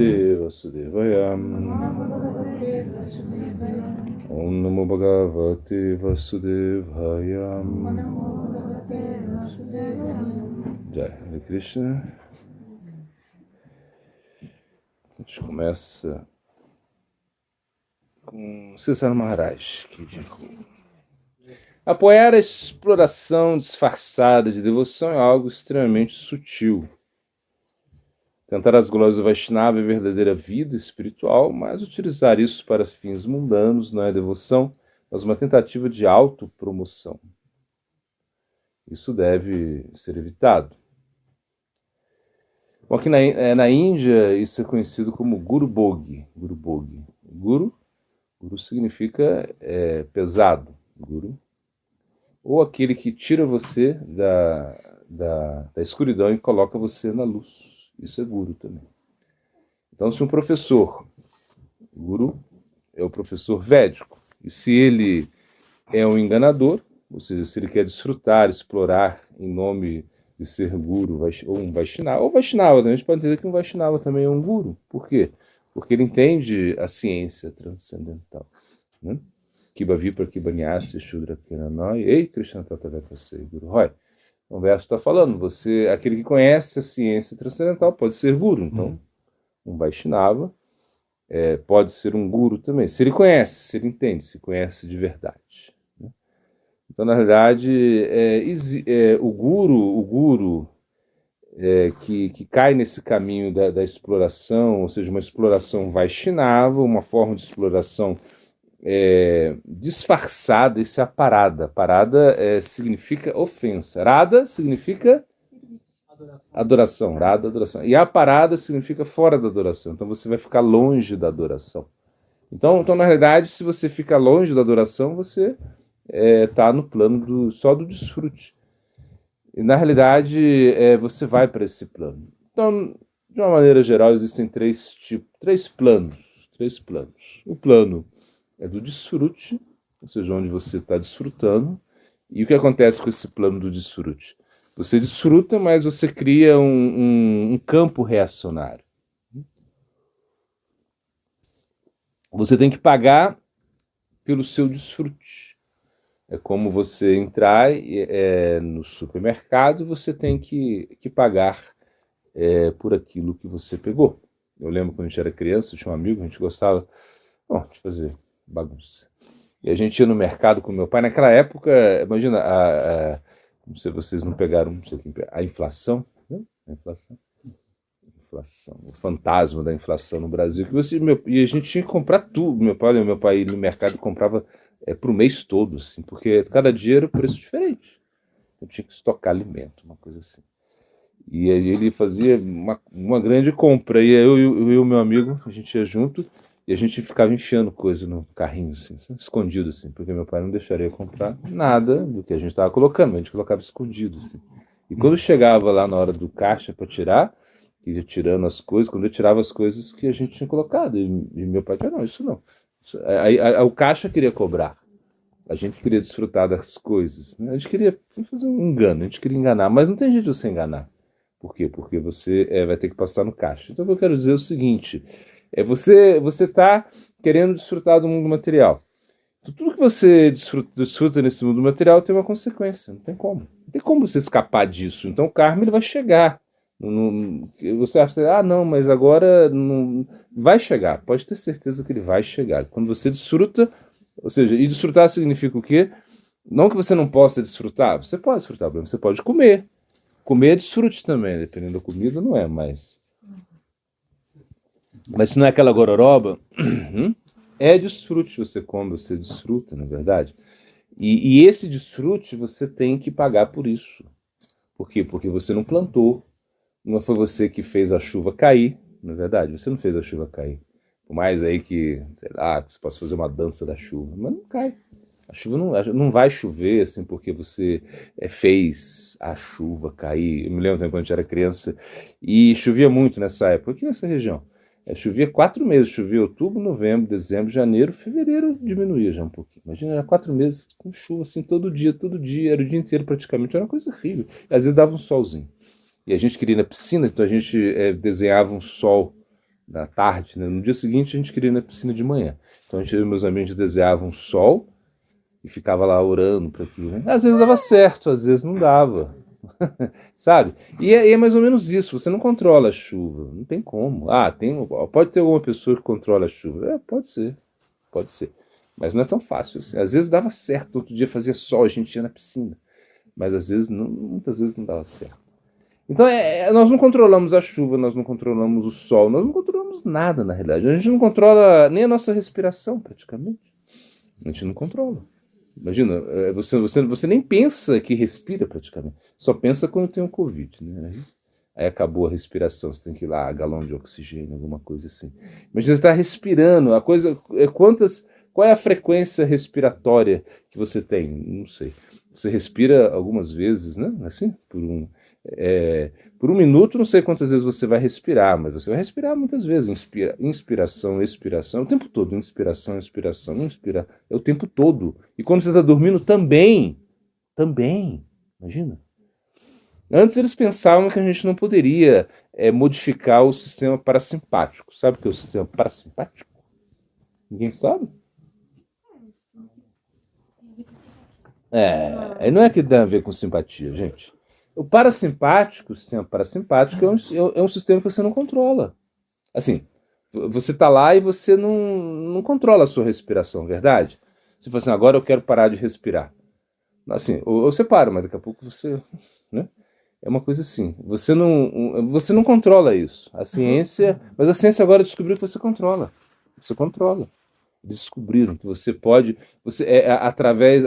Vasudevaya. Om Namo Bhagavate Vasudevaya. Jai Hare Krishna. A gente começa com Cesar Maharaj, que diz: apoiar a exploração disfarçada de devoção é algo extremamente sutil. Tentar as glórias do Vaishnava é verdadeira vida espiritual, mas utilizar isso para fins mundanos não é devoção, mas uma tentativa de autopromoção. Isso deve ser evitado. Bom, aqui na Índia, isso é conhecido como Guru Bhogi. Guru significa pesado, Guru. Ou aquele que tira você da escuridão e coloca você na luz. Isso é Guru também. Então, se um professor, Guru é o professor védico, e se ele é um enganador, ou seja, se ele quer desfrutar, explorar em nome de ser Guru, ou um Vaishnava, ou Vaishnava, a gente pode entender que um Vaishnava também é um Guru. Por quê? Porque ele entende a ciência transcendental. Né? Kiba Vipra Kiba Nyasi Shudra Kiranoi Ei Krishna Tataveta Sei Guru Roy. O verso está falando, aquele que conhece a ciência transcendental pode ser Guru. Então, um Vaishnava pode ser um Guru também. Se ele conhece, se ele entende, se conhece de verdade. Né? Então, na realidade, o Guru que cai nesse caminho da exploração, ou seja, uma exploração Vaishnava, uma forma de exploração disfarçada, isso é a parada. Parada significa ofensa. Radha significa adoração. Radha, adoração. E a parada significa fora da adoração. Então você vai ficar longe da adoração. Então na realidade, se você fica longe da adoração, você está no plano só do desfrute. E na realidade, você vai para esse plano. Então, de uma maneira geral, existem três planos. O plano é do desfrute, ou seja, onde você está desfrutando. E o que acontece com esse plano do desfrute? Você desfruta, mas você cria um campo reacionário. Você tem que pagar pelo seu desfrute. É como você entrar no supermercado, você tem que pagar por aquilo que você pegou. Eu lembro quando a gente era criança, eu tinha um amigo, a gente gostava de fazer bagunça. E a gente ia no mercado com meu pai. Naquela época, imagina, não sei se vocês não pegaram, não sei quem, a inflação, né? A inflação, o fantasma da inflação no Brasil. E a gente tinha que comprar tudo. Meu pai ia no mercado e comprava para o mês todo, assim, porque cada dia era um preço diferente. Eu tinha que estocar alimento, uma coisa assim. E aí ele fazia uma grande compra. E eu e o meu amigo, a gente ia junto. E a gente ficava enfiando coisa no carrinho, assim, escondido, assim, porque meu pai não deixaria comprar nada do que a gente estava colocando, a gente colocava escondido, assim. E quando chegava lá na hora do caixa para tirar, ia tirando as coisas, quando eu tirava as coisas que a gente tinha colocado, e meu pai dizia, não, isso não. Aí o caixa queria cobrar, a gente queria desfrutar das coisas, né? A gente queria fazer um engano, a gente queria enganar, mas não tem jeito de você enganar. Por quê? Porque você vai ter que passar no caixa. Então o que eu quero dizer é o seguinte: você está querendo desfrutar do mundo material. Então, tudo que você desfruta nesse mundo material tem uma consequência. Não tem como. Não tem como você escapar disso. Então o karma ele vai chegar. Você acha, não, mas agora não vai chegar. Pode ter certeza que ele vai chegar. Quando você desfruta, ou seja, e desfrutar significa o quê? Não que você não possa desfrutar. Você pode desfrutar, você pode comer. Comer é desfrute também, dependendo da comida, não é mais. Mas se não é aquela gororoba, é desfrute, você come, você desfruta, na verdade. E esse desfrute você tem que pagar por isso. Por quê? Porque você não plantou, não foi você que fez a chuva cair, na verdade, você não fez a chuva cair. Por mais aí que, sei lá, que você possa fazer uma dança da chuva, mas não cai. A chuva não vai chover assim porque você fez a chuva cair. Eu me lembro quando a gente era criança e chovia muito nessa época, aqui nessa região. Chovia 4 meses, chovia outubro, novembro, dezembro, janeiro, fevereiro diminuía já um pouquinho. Imagina, era 4 meses com chuva assim todo dia, era o dia inteiro praticamente, era uma coisa horrível. Às vezes dava um solzinho. E a gente queria ir na piscina, então a gente desenhava um sol da tarde, né? No dia seguinte a gente queria ir na piscina de manhã. Então a gente, eu e meus amigos desenhavam sol e ficava lá orando para aquilo, né? Às vezes dava certo, às vezes não dava, sabe? E é mais ou menos isso. Você não controla a chuva, não tem como. Pode ter alguma pessoa que controla a chuva. Pode ser, pode ser. Mas não é tão fácil assim. Às vezes dava certo, outro dia fazia sol, a gente ia na piscina. Mas às vezes não, muitas vezes não dava certo. Então nós não controlamos a chuva, nós não controlamos o sol, nós não controlamos nada na realidade. A gente não controla nem a nossa respiração praticamente. A gente não controla. Imagina, você nem pensa que respira praticamente. Só pensa quando tem um Covid, né? Aí acabou a respiração, você tem que ir lá, galão de oxigênio, alguma coisa assim. Imagina, você está respirando, a coisa. Qual é a frequência respiratória que você tem? Não sei. Você respira algumas vezes, né? Assim, por um minuto, não sei quantas vezes você vai respirar, mas você vai respirar muitas vezes. Inspiração, expiração, o tempo todo. Inspiração, expiração, inspira. É o tempo todo. E quando você está dormindo, também. Também. Imagina. Antes eles pensavam que a gente não poderia modificar o sistema parasimpático. Sabe o que é o sistema parasimpático? Ninguém sabe? Não é que dá a ver com simpatia, gente. O parasimpático, o sistema parasimpático, é um sistema que você não controla. Assim, você está lá e você não controla a sua respiração, verdade? Você fala assim, agora eu quero parar de respirar. Assim, ou você para, mas daqui a pouco você... Né? É uma coisa assim. Você não controla isso. A ciência... Mas a ciência agora descobriu que você controla. Você controla. Descobriram que você pode... através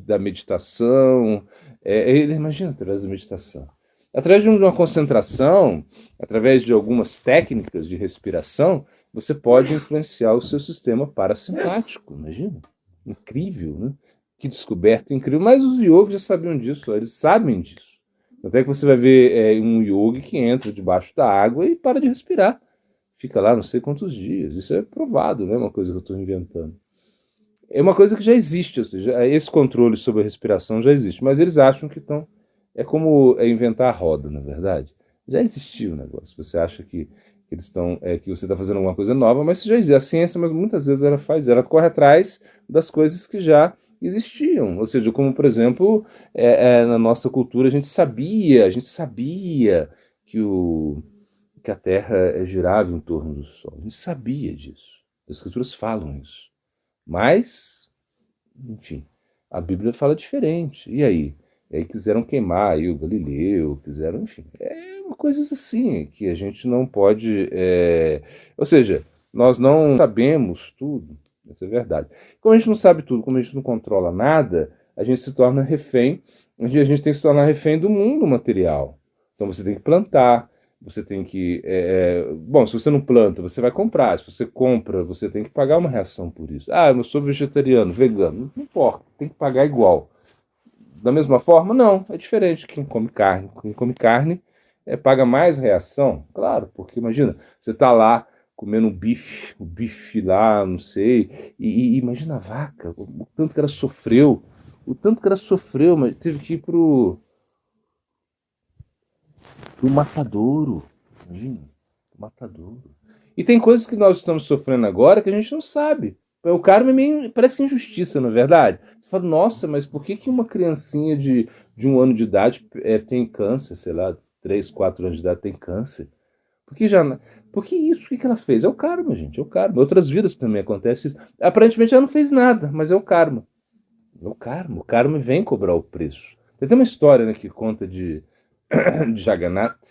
da meditação... imagina, através da meditação. Através de uma concentração, através de algumas técnicas de respiração, você pode influenciar o seu sistema parasimpático. Imagina. Incrível, né? Que descoberta incrível. Mas os yogis já sabiam disso, eles sabem disso. Até que você vai ver um yogi que entra debaixo da água e para de respirar. Fica lá não sei quantos dias. Isso é provado, não é uma coisa que eu estou inventando. É uma coisa que já existe, ou seja, esse controle sobre a respiração já existe. Mas eles acham que estão... É como inventar a roda, na verdade. Já existiu o negócio. Você acha que eles estão, que você está fazendo alguma coisa nova, mas isso já existe. A ciência, mas muitas vezes ela corre atrás das coisas que já existiam. Ou seja, como por exemplo, na nossa cultura a gente sabia que a Terra girava em torno do Sol. A gente sabia disso. As escrituras falam isso. Mas, enfim, a Bíblia fala diferente. E aí? E aí quiseram queimar aí o Galileu, enfim, coisas assim que a gente não pode, ou seja, nós não sabemos tudo, essa é a verdade. Como a gente não sabe tudo, como a gente não controla nada, a gente se torna refém, a gente tem que se tornar refém do mundo material. Então você tem que plantar, você tem que, bom, se você não planta, você vai comprar, se você compra, você tem que pagar uma reação por isso. Eu sou vegetariano, vegano, não importa, tem que pagar igual. Da mesma forma? Não, é diferente. Quem come carne paga mais reação, claro, porque imagina, você está lá comendo o bife lá, não sei, e imagina a vaca, o tanto que ela sofreu, mas teve que ir pro matadouro, imagina, matadouro. E tem coisas que nós estamos sofrendo agora que a gente não sabe. O karma parece que é injustiça, não é verdade? Você fala, nossa, mas por que uma criancinha de 1 ano de idade tem câncer, sei lá, 3, 4 anos de idade tem câncer? Por que isso? O que ela fez? É o karma, gente, é o karma. Outras vidas também acontece isso. Aparentemente ela não fez nada, mas é o karma. É o karma vem cobrar o preço. Tem uma história, né, que conta de Jagannatha.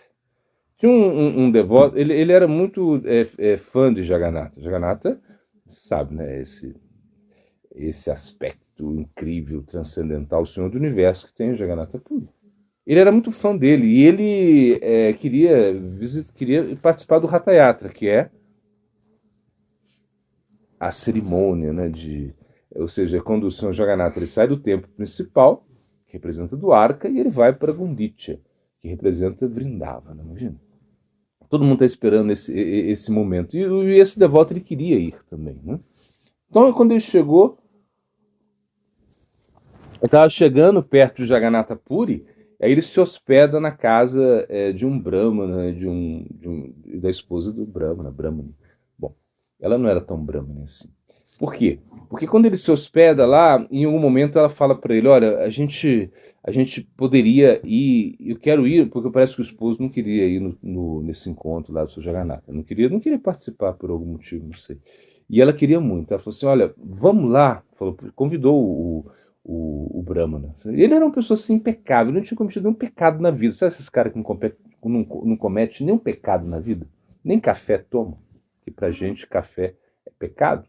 Tinha um devoto, ele era muito fã de Jagannatha. Jagannatha, você sabe, né? Esse aspecto incrível, transcendental, o Senhor do Universo que tem o Jagannatha Puri. Ele era muito fã dele e ele queria participar do Ratha Yatra, que é a cerimônia, né? Ou seja, quando o Senhor Jagannatha ele sai do templo principal, que representa Dwarka, e ele vai para Gundicha, que representa Vrindavana, imagina. Todo mundo está esperando esse momento. E esse devoto ele queria ir também, né? Então, quando ele chegou, ele estava chegando perto de Jagannatha Puri Aí ele se hospeda na casa de um Brahmana, da esposa do Brahmana, Brahmani. Bom, ela não era tão Brahmani assim. Por quê? Porque quando ele se hospeda lá, em algum momento ela fala para ele, olha, a gente poderia ir, eu quero ir, porque parece que o esposo não queria ir nesse encontro lá do seu Jagannatha. Não queria participar por algum motivo, não sei. E ela queria muito. Ela falou assim, olha, vamos lá. Falou, convidou o Brahmana. Ele era uma pessoa assim impecável, não tinha cometido nenhum pecado na vida. Sabe esses caras que não comete nenhum pecado na vida? Nem café tomam. Que pra gente café é pecado.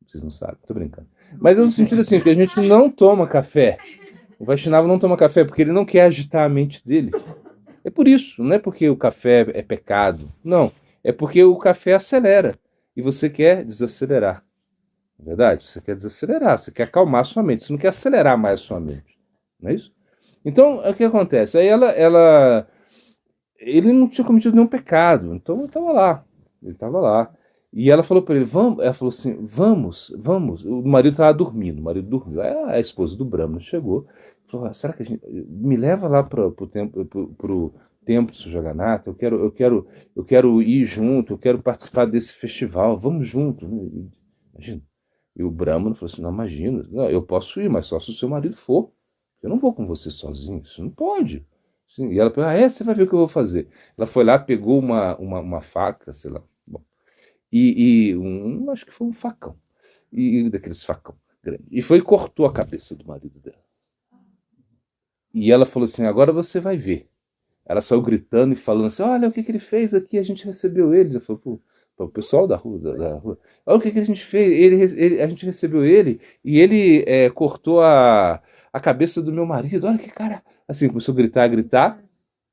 Vocês não sabem, tô brincando. Mas é no sentido assim, que a gente não toma café. O Vaishnava não toma café porque ele não quer agitar a mente dele. É por isso, não é porque o café é pecado. Não, é porque o café acelera e você quer desacelerar. É verdade? Você quer desacelerar, você quer acalmar a sua mente, você não quer acelerar mais a sua mente. Não é isso? Então, o que acontece? Aí ele não tinha cometido nenhum pecado, então ele estava lá. E ela falou para ele, vamos, ela falou assim, vamos. O marido estava dormindo, o marido dormiu. Aí a esposa do Brahma chegou, falou, será que a gente me leva lá para o templo de Jagannatha? Eu quero ir junto, eu quero participar desse festival, vamos junto, né? Imagina. E o Brahmano falou assim, não, imagina, não, eu posso ir, mas só se o seu marido for. Eu não vou com você sozinho, isso não pode. Sim, e ela falou, você vai ver o que eu vou fazer. Ela foi lá, pegou uma faca, sei lá, bom, acho que foi um facão, daqueles facão grande, e foi e cortou a cabeça do marido dela. E ela falou assim, agora você vai ver. Ela saiu gritando e falando assim, olha o que ele fez aqui, a gente recebeu ele. Ela falou, pô, o pessoal da rua, da rua, olha o que a gente fez, a gente recebeu ele e ele cortou a cabeça do meu marido, olha que cara. Assim, começou a gritar.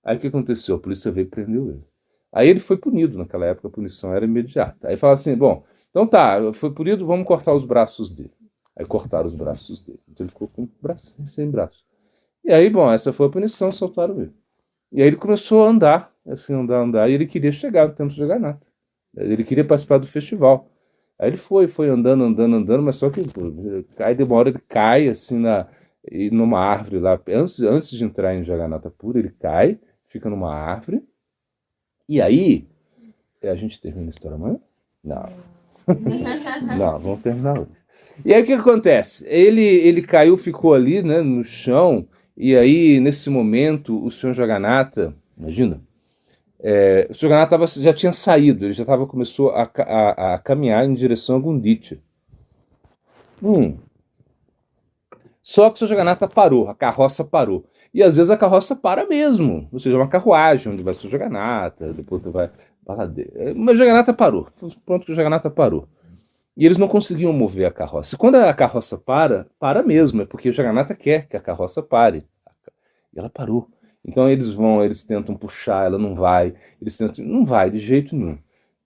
Aí o que aconteceu? A polícia veio e prendeu ele. Aí ele foi punido, naquela época a punição era imediata. Aí fala assim, bom, então tá, foi punido, vamos cortar os braços dele. Aí cortaram os braços dele. Então ele ficou com braço, sem braço. E aí, bom, essa foi a punição, soltaram ele. E aí ele começou a andar, assim, andar, e ele queria chegar no Templo de Jagannatha. Ele queria participar do festival. Aí ele foi andando, mas só que aí de uma hora ele cai, assim, numa árvore lá, antes de entrar em Jagannatha Pura, ele cai, fica numa árvore, e aí, a gente termina a história amanhã? Não. Não, vamos terminar hoje. E aí o que acontece? Ele caiu, ficou ali, né, no chão, e aí, nesse momento, o senhor Jagannatha, imagina, o senhor Jagannatha já tinha saído, ele já começou a caminhar em direção a Gunditya. Só que o senhor Jagannatha parou, a carroça parou. E às vezes a carroça para mesmo, ou seja, uma carruagem onde vai o senhor Jagannatha, depois tu vai baladeira. Mas o Jagannatha parou, pronto que o Jagannatha parou. E eles não conseguiam mover a carroça. E quando a carroça para mesmo, é porque o Jagannatha quer que a carroça pare. E ela parou. Então eles tentam puxar, ela não vai, não vai de jeito nenhum.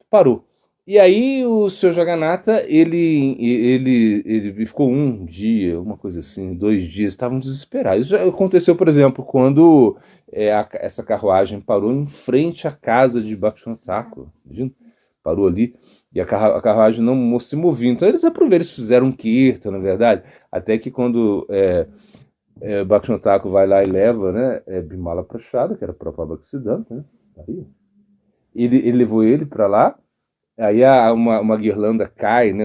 Parou. E aí o Sr. Jagannatha, ele ficou um dia, uma coisa assim, 2 dias, estavam desesperados. Isso aconteceu, por exemplo, quando essa carruagem parou em frente à casa de Bhaktivinoda Thakur, imagina? Parou ali, e a carruagem não se movia. Então eles aproveitaram, eles fizeram um kirtan, na verdade, até que quando Bhaktivinoda Thakur vai lá e leva, né, Bimala Prachada, que era para o Bhaktisiddhanta, né? Aí, ele levou ele para lá. Aí uma guirlanda cai, né,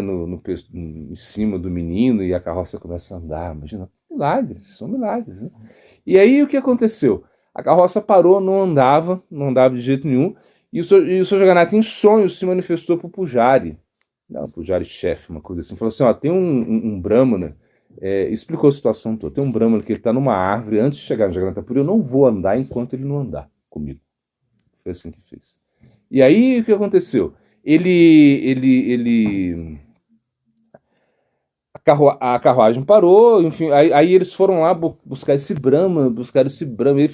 em cima do menino e a carroça começa a andar. Imagina, milagres, são milagres, né? E aí o que aconteceu? A carroça parou, não andava de jeito nenhum, e o Sr. Jagannatha em sonho se manifestou para o Pujari, não, o Pujari chefe, uma coisa assim, falou assim, ó, tem um Brahmana, explicou a situação toda, tem um Brahmana que ele está numa árvore, antes de chegar no Jagannatha Puri, eu não vou andar enquanto ele não andar comigo. Foi assim que fez. E aí o que aconteceu? A carruagem parou, enfim, aí eles foram lá buscar esse Brahma,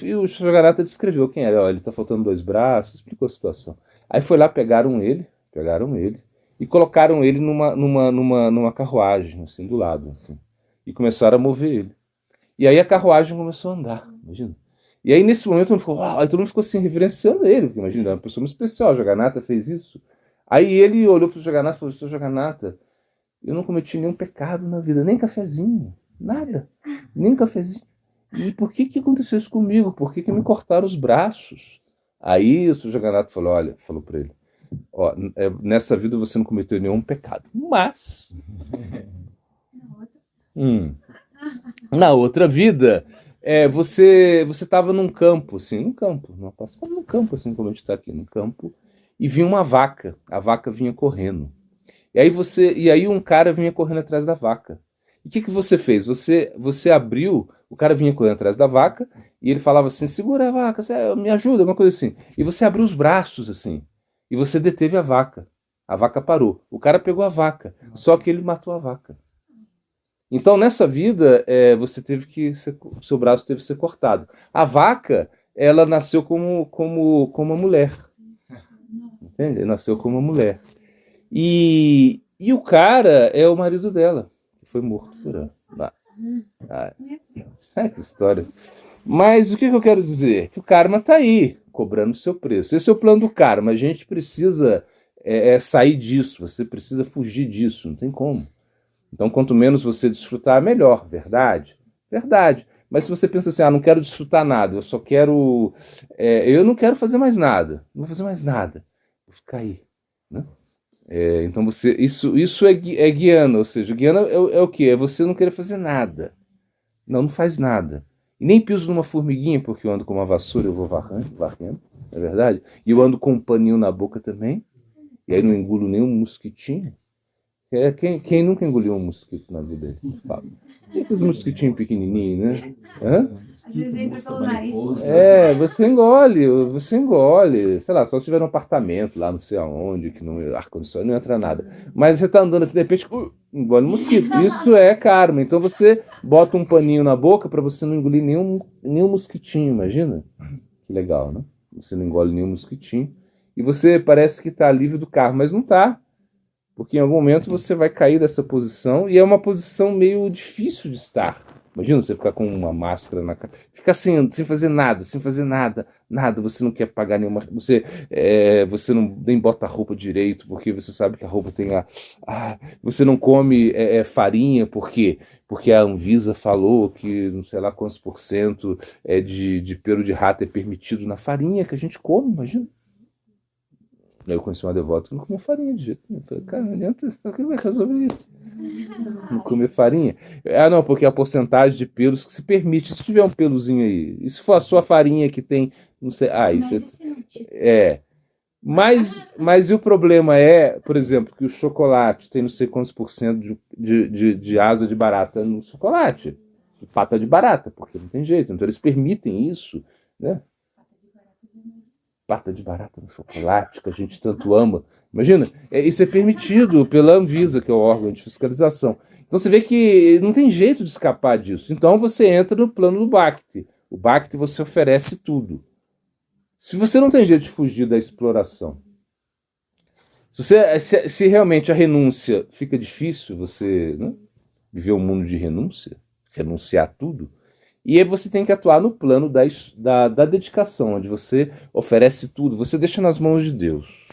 e o Jagannatha descreveu quem era. Ó, ele tá faltando 2 braços, explicou a situação. Aí foi lá, pegaram ele, e colocaram ele numa carruagem, assim, do lado, assim, e começaram a mover ele. E aí a carruagem começou a andar, imagina. E aí nesse momento todo mundo ficou, uau, aí todo mundo ficou assim, reverenciando ele, porque imagina, é uma pessoa muito especial, o Jagannatha fez isso. Aí ele olhou para o Jagannatha e falou, Sr. Jagannatha, eu não cometi nenhum pecado na vida, nem cafezinho, nada, nem cafezinho. E por que aconteceu isso comigo? Por que me cortaram os braços? Aí o Sr. Jagannatha falou, olha, falou para ele, ó, nessa vida você não cometeu nenhum pecado, mas na outra vida você estava num campo, assim, num campo, assim como a gente está aqui, num campo, e vinha uma vaca, a vaca vinha correndo. E aí um cara vinha correndo atrás da vaca. E o que você fez? Você abriu, o cara vinha correndo atrás da vaca e ele falava assim: segura a vaca, me ajuda, uma coisa assim. E você abriu os braços assim e você deteve a vaca. A vaca parou. O cara pegou a vaca, só que ele matou a vaca. Então nessa vida você teve que o seu braço teve que ser cortado. A vaca ela nasceu como uma mulher, entende? Nasceu como uma mulher. E o cara é o marido dela, que foi morto por ela. Que história. Mas o que eu quero dizer? Que o karma está aí, cobrando o seu preço. Esse é o plano do karma. A gente precisa sair disso, você precisa fugir disso, não tem como. Então, quanto menos você desfrutar, melhor. Verdade? Verdade. Mas se você pensa assim, não quero desfrutar nada, eu só quero... eu não quero fazer mais nada. Não vou fazer mais nada. Vou ficar aí, né? Então isso é guiana, ou seja, guiana é o quê? É você não querer fazer nada. Não faz nada. E nem piso numa formiguinha, porque eu ando com uma vassoura, eu vou varrendo, não é verdade? E eu ando com um paninho na boca também, e aí não engulo nenhum mosquitinho. Quem nunca engoliu um mosquito na vida? Fala. E esses mosquitinhos pequenininhos, né? Hã? Às vezes entra pelo nariz. Você engole, sei lá, só se tiver um apartamento lá, não sei aonde, que não ar-condicionado, não entra nada. Mas você tá andando assim, de repente, engole mosquito. Isso é karma. Então você bota um paninho na boca para você não engolir nenhum mosquitinho, imagina? Que legal, né? Você não engole nenhum mosquitinho. E você parece que tá livre do karma, mas não tá. Porque em algum momento você vai cair dessa posição e é uma posição meio difícil de estar. Imagina você ficar com uma máscara na cara, ficar sem fazer nada, nada. Você não quer pagar nenhuma. Você não nem bota a roupa direito, porque você sabe que a roupa tem você não come farinha, por quê? Porque a Anvisa falou que não sei lá quantos por cento de pelo de rato é permitido na farinha que a gente come, imagina. Eu conheci uma devota que não comia farinha de jeito nenhum. Eu falei, cara, não adianta, o que vai resolver isso? Não comer farinha? Não, porque é a porcentagem de pelos que se permite. Se tiver um peluzinho aí, e se for a sua farinha que tem, não sei, mas e o problema por exemplo, que o chocolate tem não sei quantos por cento de asa de barata no chocolate, de pata de barata, porque não tem jeito. Então eles permitem isso, né? Pata de barata no chocolate, que a gente tanto ama. Imagina, isso é permitido pela Anvisa, que é o órgão de fiscalização. Então você vê que não tem jeito de escapar disso. Então você entra no plano do Bhakti. O Bhakti você oferece tudo. Se você não tem jeito de fugir da exploração, se realmente a renúncia fica difícil, você viver um mundo de renúncia, renunciar a tudo, e aí você tem que atuar no plano da dedicação, onde você oferece tudo, você deixa nas mãos de Deus,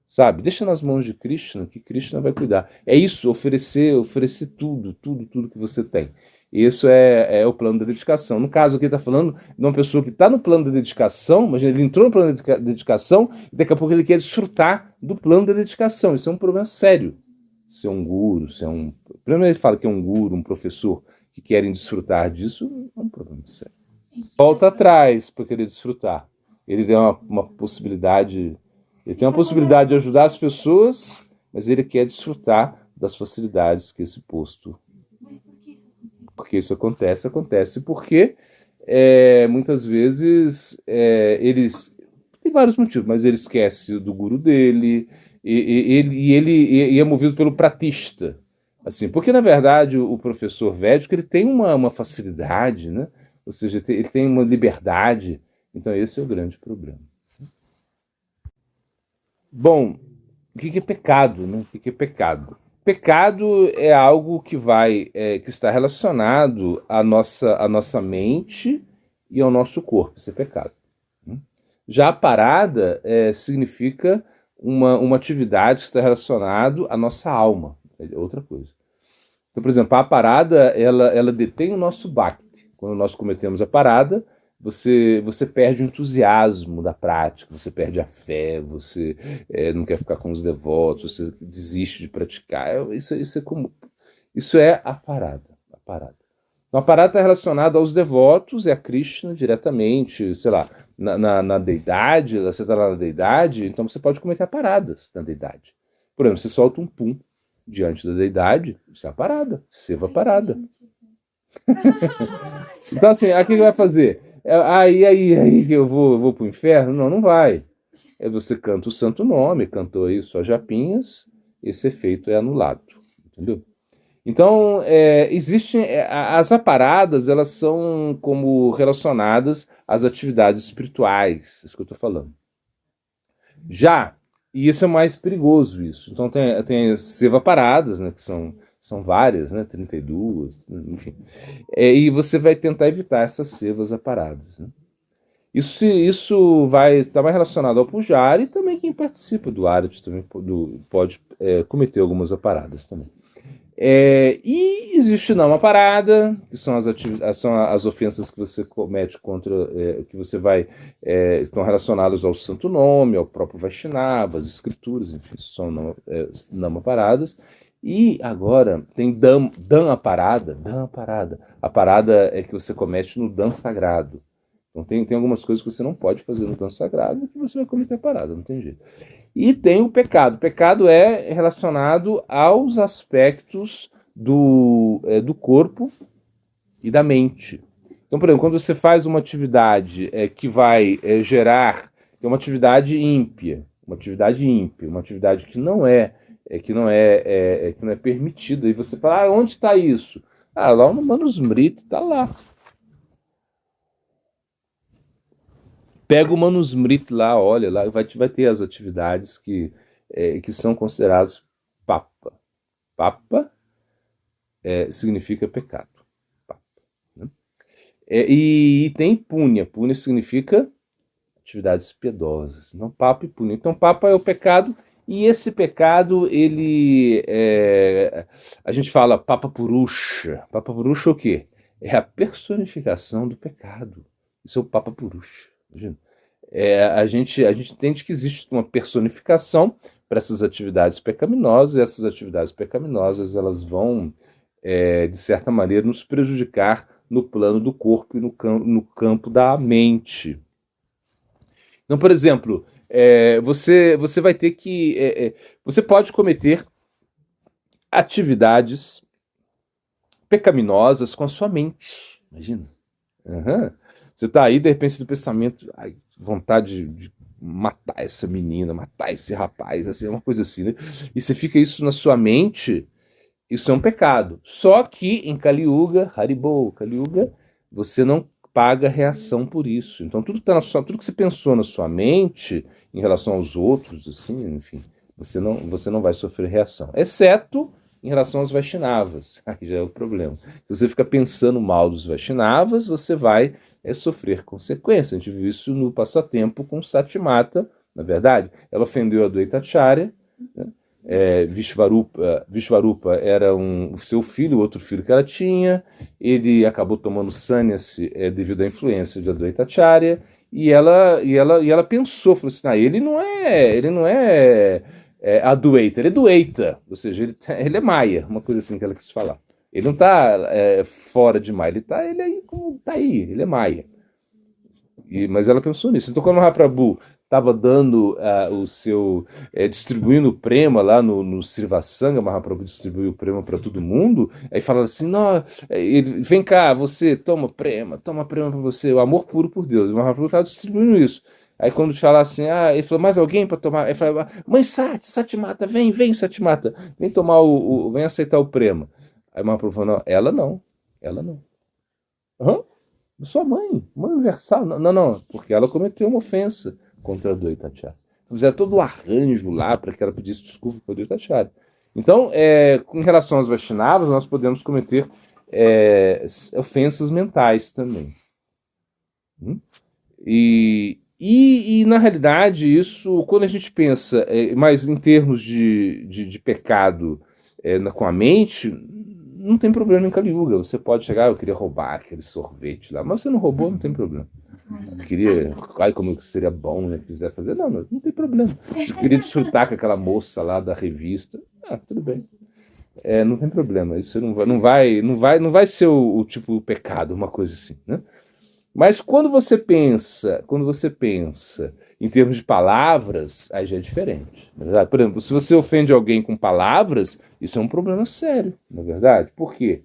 sabe? Deixa nas mãos de Krishna, que Krishna vai cuidar. É isso, oferecer tudo que você tem. Isso é o plano da dedicação. No caso aqui está falando de uma pessoa que está no plano da dedicação, mas ele entrou no plano da dedicação e daqui a pouco ele quer desfrutar do plano da dedicação. Isso é um problema sério. Ser um guru, primeiro ele fala que é um guru, um professor, que querem desfrutar disso, é um problema sério. Volta atrás para querer desfrutar. Ele tem uma possibilidade, de ajudar as pessoas, mas ele quer desfrutar das facilidades que esse posto. Mas por que isso acontece? Porque isso acontece porque muitas vezes eles tem vários motivos, mas ele esquece do guru dele e ele é movido pelo pratista. Assim, porque, na verdade, o professor védico ele tem uma facilidade, né? Ou seja, ele tem uma liberdade. Então, esse é o grande problema. Bom, o que é pecado? Né? O que é pecado? Pecado é algo que que está relacionado à nossa mente e ao nosso corpo. Isso é pecado. Já a parada significa uma atividade que está relacionada à nossa alma. É outra coisa. Então, por exemplo, a parada, ela detém o nosso bhakti. Quando nós cometemos a parada, você perde o entusiasmo da prática, você perde a fé, você não quer ficar com os devotos, você desiste de praticar. Isso é a parada. A parada. Então, a parada está relacionada aos devotos e a Krishna diretamente, sei lá, na deidade, você está lá na deidade, então você pode cometer paradas na deidade. Por exemplo, você solta um pum diante da deidade, isso é a parada, seva parada. Então, assim, o que vai fazer? Aí que eu vou pro inferno? Não, não vai. Você canta o santo nome, cantou aí suas japinhas, esse efeito é anulado, entendeu? Então, existem as aparadas, elas são como relacionadas às atividades espirituais, isso que eu estou falando. E isso é mais perigoso, isso. Então tem as seva-paradas, né, que são várias, né, 32, enfim. E você vai tentar evitar essas sevas-aparadas, né? Isso vai estar mais relacionado ao pujari e também quem participa do Arati também pode cometer algumas aparadas também. E existe não uma parada, que são as ofensas que você comete contra, que você vai, estão relacionadas ao santo nome, ao próprio Vaishnava, às escrituras, enfim, são não paradas. E agora tem dhamma parada. A parada é que você comete no dhamma sagrado. Então tem algumas coisas que você não pode fazer no dhamma sagrado que você vai cometer a parada, não tem jeito. E tem o pecado. O pecado é relacionado aos aspectos do corpo e da mente. Então, por exemplo, quando você faz uma atividade que vai gerar, é uma atividade ímpia, uma atividade que não é permitida, e você fala, onde está isso? Lá no Manusmrita, está lá. Pega o Manusmrita lá, olha, lá vai ter as atividades que são consideradas papa. Papa significa pecado. Papa, né? E tem punha. Punha significa atividades piedosas. Então, papa e punha. Então, papa é o pecado, e esse pecado, a gente fala papa purusha. Papa purusha é o quê? É a personificação do pecado. Isso é o papa purusha. Imagina. A gente entende que existe uma personificação para essas atividades pecaminosas, e essas atividades pecaminosas elas vão, de certa maneira, nos prejudicar no plano do corpo e no campo da mente. Então, por exemplo, você vai ter que... você pode cometer atividades pecaminosas com a sua mente. Imagina. Uhum. Você está aí, de repente, do pensamento, vontade de matar essa menina, matar esse rapaz, assim, uma coisa assim, né? E você fica isso na sua mente, isso é um pecado. Só que em Kali Yuga, Haribo, Kali Yuga, você não paga reação por isso. Então tudo que você pensou na sua mente em relação aos outros, assim, enfim, você não vai sofrer reação, exceto em relação aos Vaishnavas. Aí já é o problema. Se você fica pensando mal dos Vaishnavas, você vai sofrer consequências. A gente viu isso no passatempo com Satimata, na verdade. Ela ofendeu a Dvaitacharya, né? Vishvarupa era o seu filho, o outro filho que ela tinha. Ele acabou tomando sannyasi devido à influência de Advaitacharya, e ela pensou, falou assim, ele não é Advaita, ele é Dvaita, ou seja, ele é Maya, uma coisa assim que ela quis falar. Ele não está fora de Maya, ele aí como está aí, ele é Maya. Mas ela pensou nisso. Então, quando o Mahaprabhu estava dando distribuindo o prema lá no Srivasanga, o Mahaprabhu distribuiu o prema para todo mundo, aí fala assim, vem cá, você, toma prema para você, o amor puro por Deus. O Mahaprabhu estava distribuindo isso. Aí quando fala assim, ele falou, mais alguém para tomar? Ele falou, mãe Satimata, vem Satimata, vem tomar vem aceitar o prema. Aí o Mahaprabhu falou, não, ela não. Sua mãe universal, não, porque ela cometeu uma ofensa contra a Dvaitacharya. Fizeram todo o arranjo lá para que ela pedisse desculpa para a Dvaitacharya. Então, em relação aos Vaishnavas, nós podemos cometer ofensas mentais também. E na realidade, isso, quando a gente pensa mais em termos de pecado com a mente, não tem problema em Kali Yuga. Você pode chegar, eu queria roubar aquele sorvete lá, mas você não roubou, não tem problema. Eu queria, ai, como seria bom, né, quiser fazer, não tem problema. Eu queria desfrutar com aquela moça lá da revista, tudo bem. Não tem problema, isso não vai ser o tipo de pecado, uma coisa assim, né? Mas quando você pensa em termos de palavras, aí já é diferente, na verdade. Por exemplo, se você ofende alguém com palavras, isso é um problema sério, na verdade. Por quê?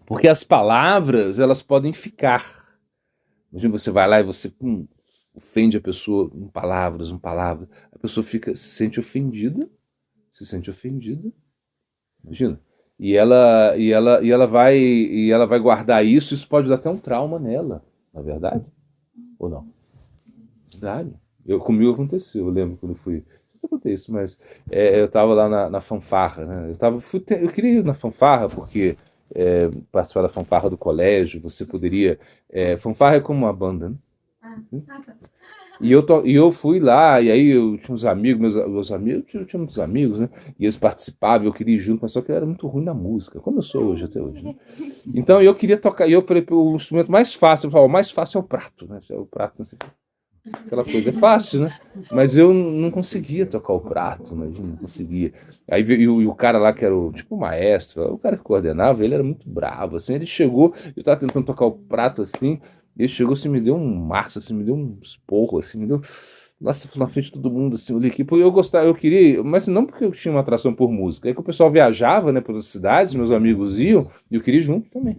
Porque as palavras, elas podem ficar. Imagina, você vai lá e você ofende a pessoa em palavras, a pessoa se sente ofendida, imagina. E ela vai guardar isso pode dar até um trauma nela, na verdade? Ou não? Verdade. Comigo aconteceu, eu lembro quando fui. Não aconteceu, mas eu estava lá na fanfarra, né? Eu queria ir na fanfarra porque participar da fanfarra do colégio, você poderia. Fanfarra é como uma banda, né? Tá. E eu fui lá, e aí eu tinha uns amigos, meus amigos, eu tinha muitos amigos, né? E eles participavam, eu queria ir junto, mas só que eu era muito ruim na música, como eu sou hoje, até hoje, né? Então eu queria tocar, e eu falei, o instrumento mais fácil, eu falei, o mais fácil é o prato, né? O prato, não sei, aquela coisa é fácil, né? Mas eu não conseguia tocar o prato, imagina, não conseguia. Aí e o cara lá, que era tipo o maestro, o cara que coordenava, ele era muito bravo, assim, ele chegou, eu tava tentando tocar o prato assim, ele chegou assim, me deu um maço, assim, me deu um esporro, assim, me deu. Nossa, na frente de todo mundo, assim, olhei aqui. Eu gostava, eu queria, mas não porque eu tinha uma atração por música, é que o pessoal viajava, né, pelas cidades, meus amigos iam, e eu queria ir junto também.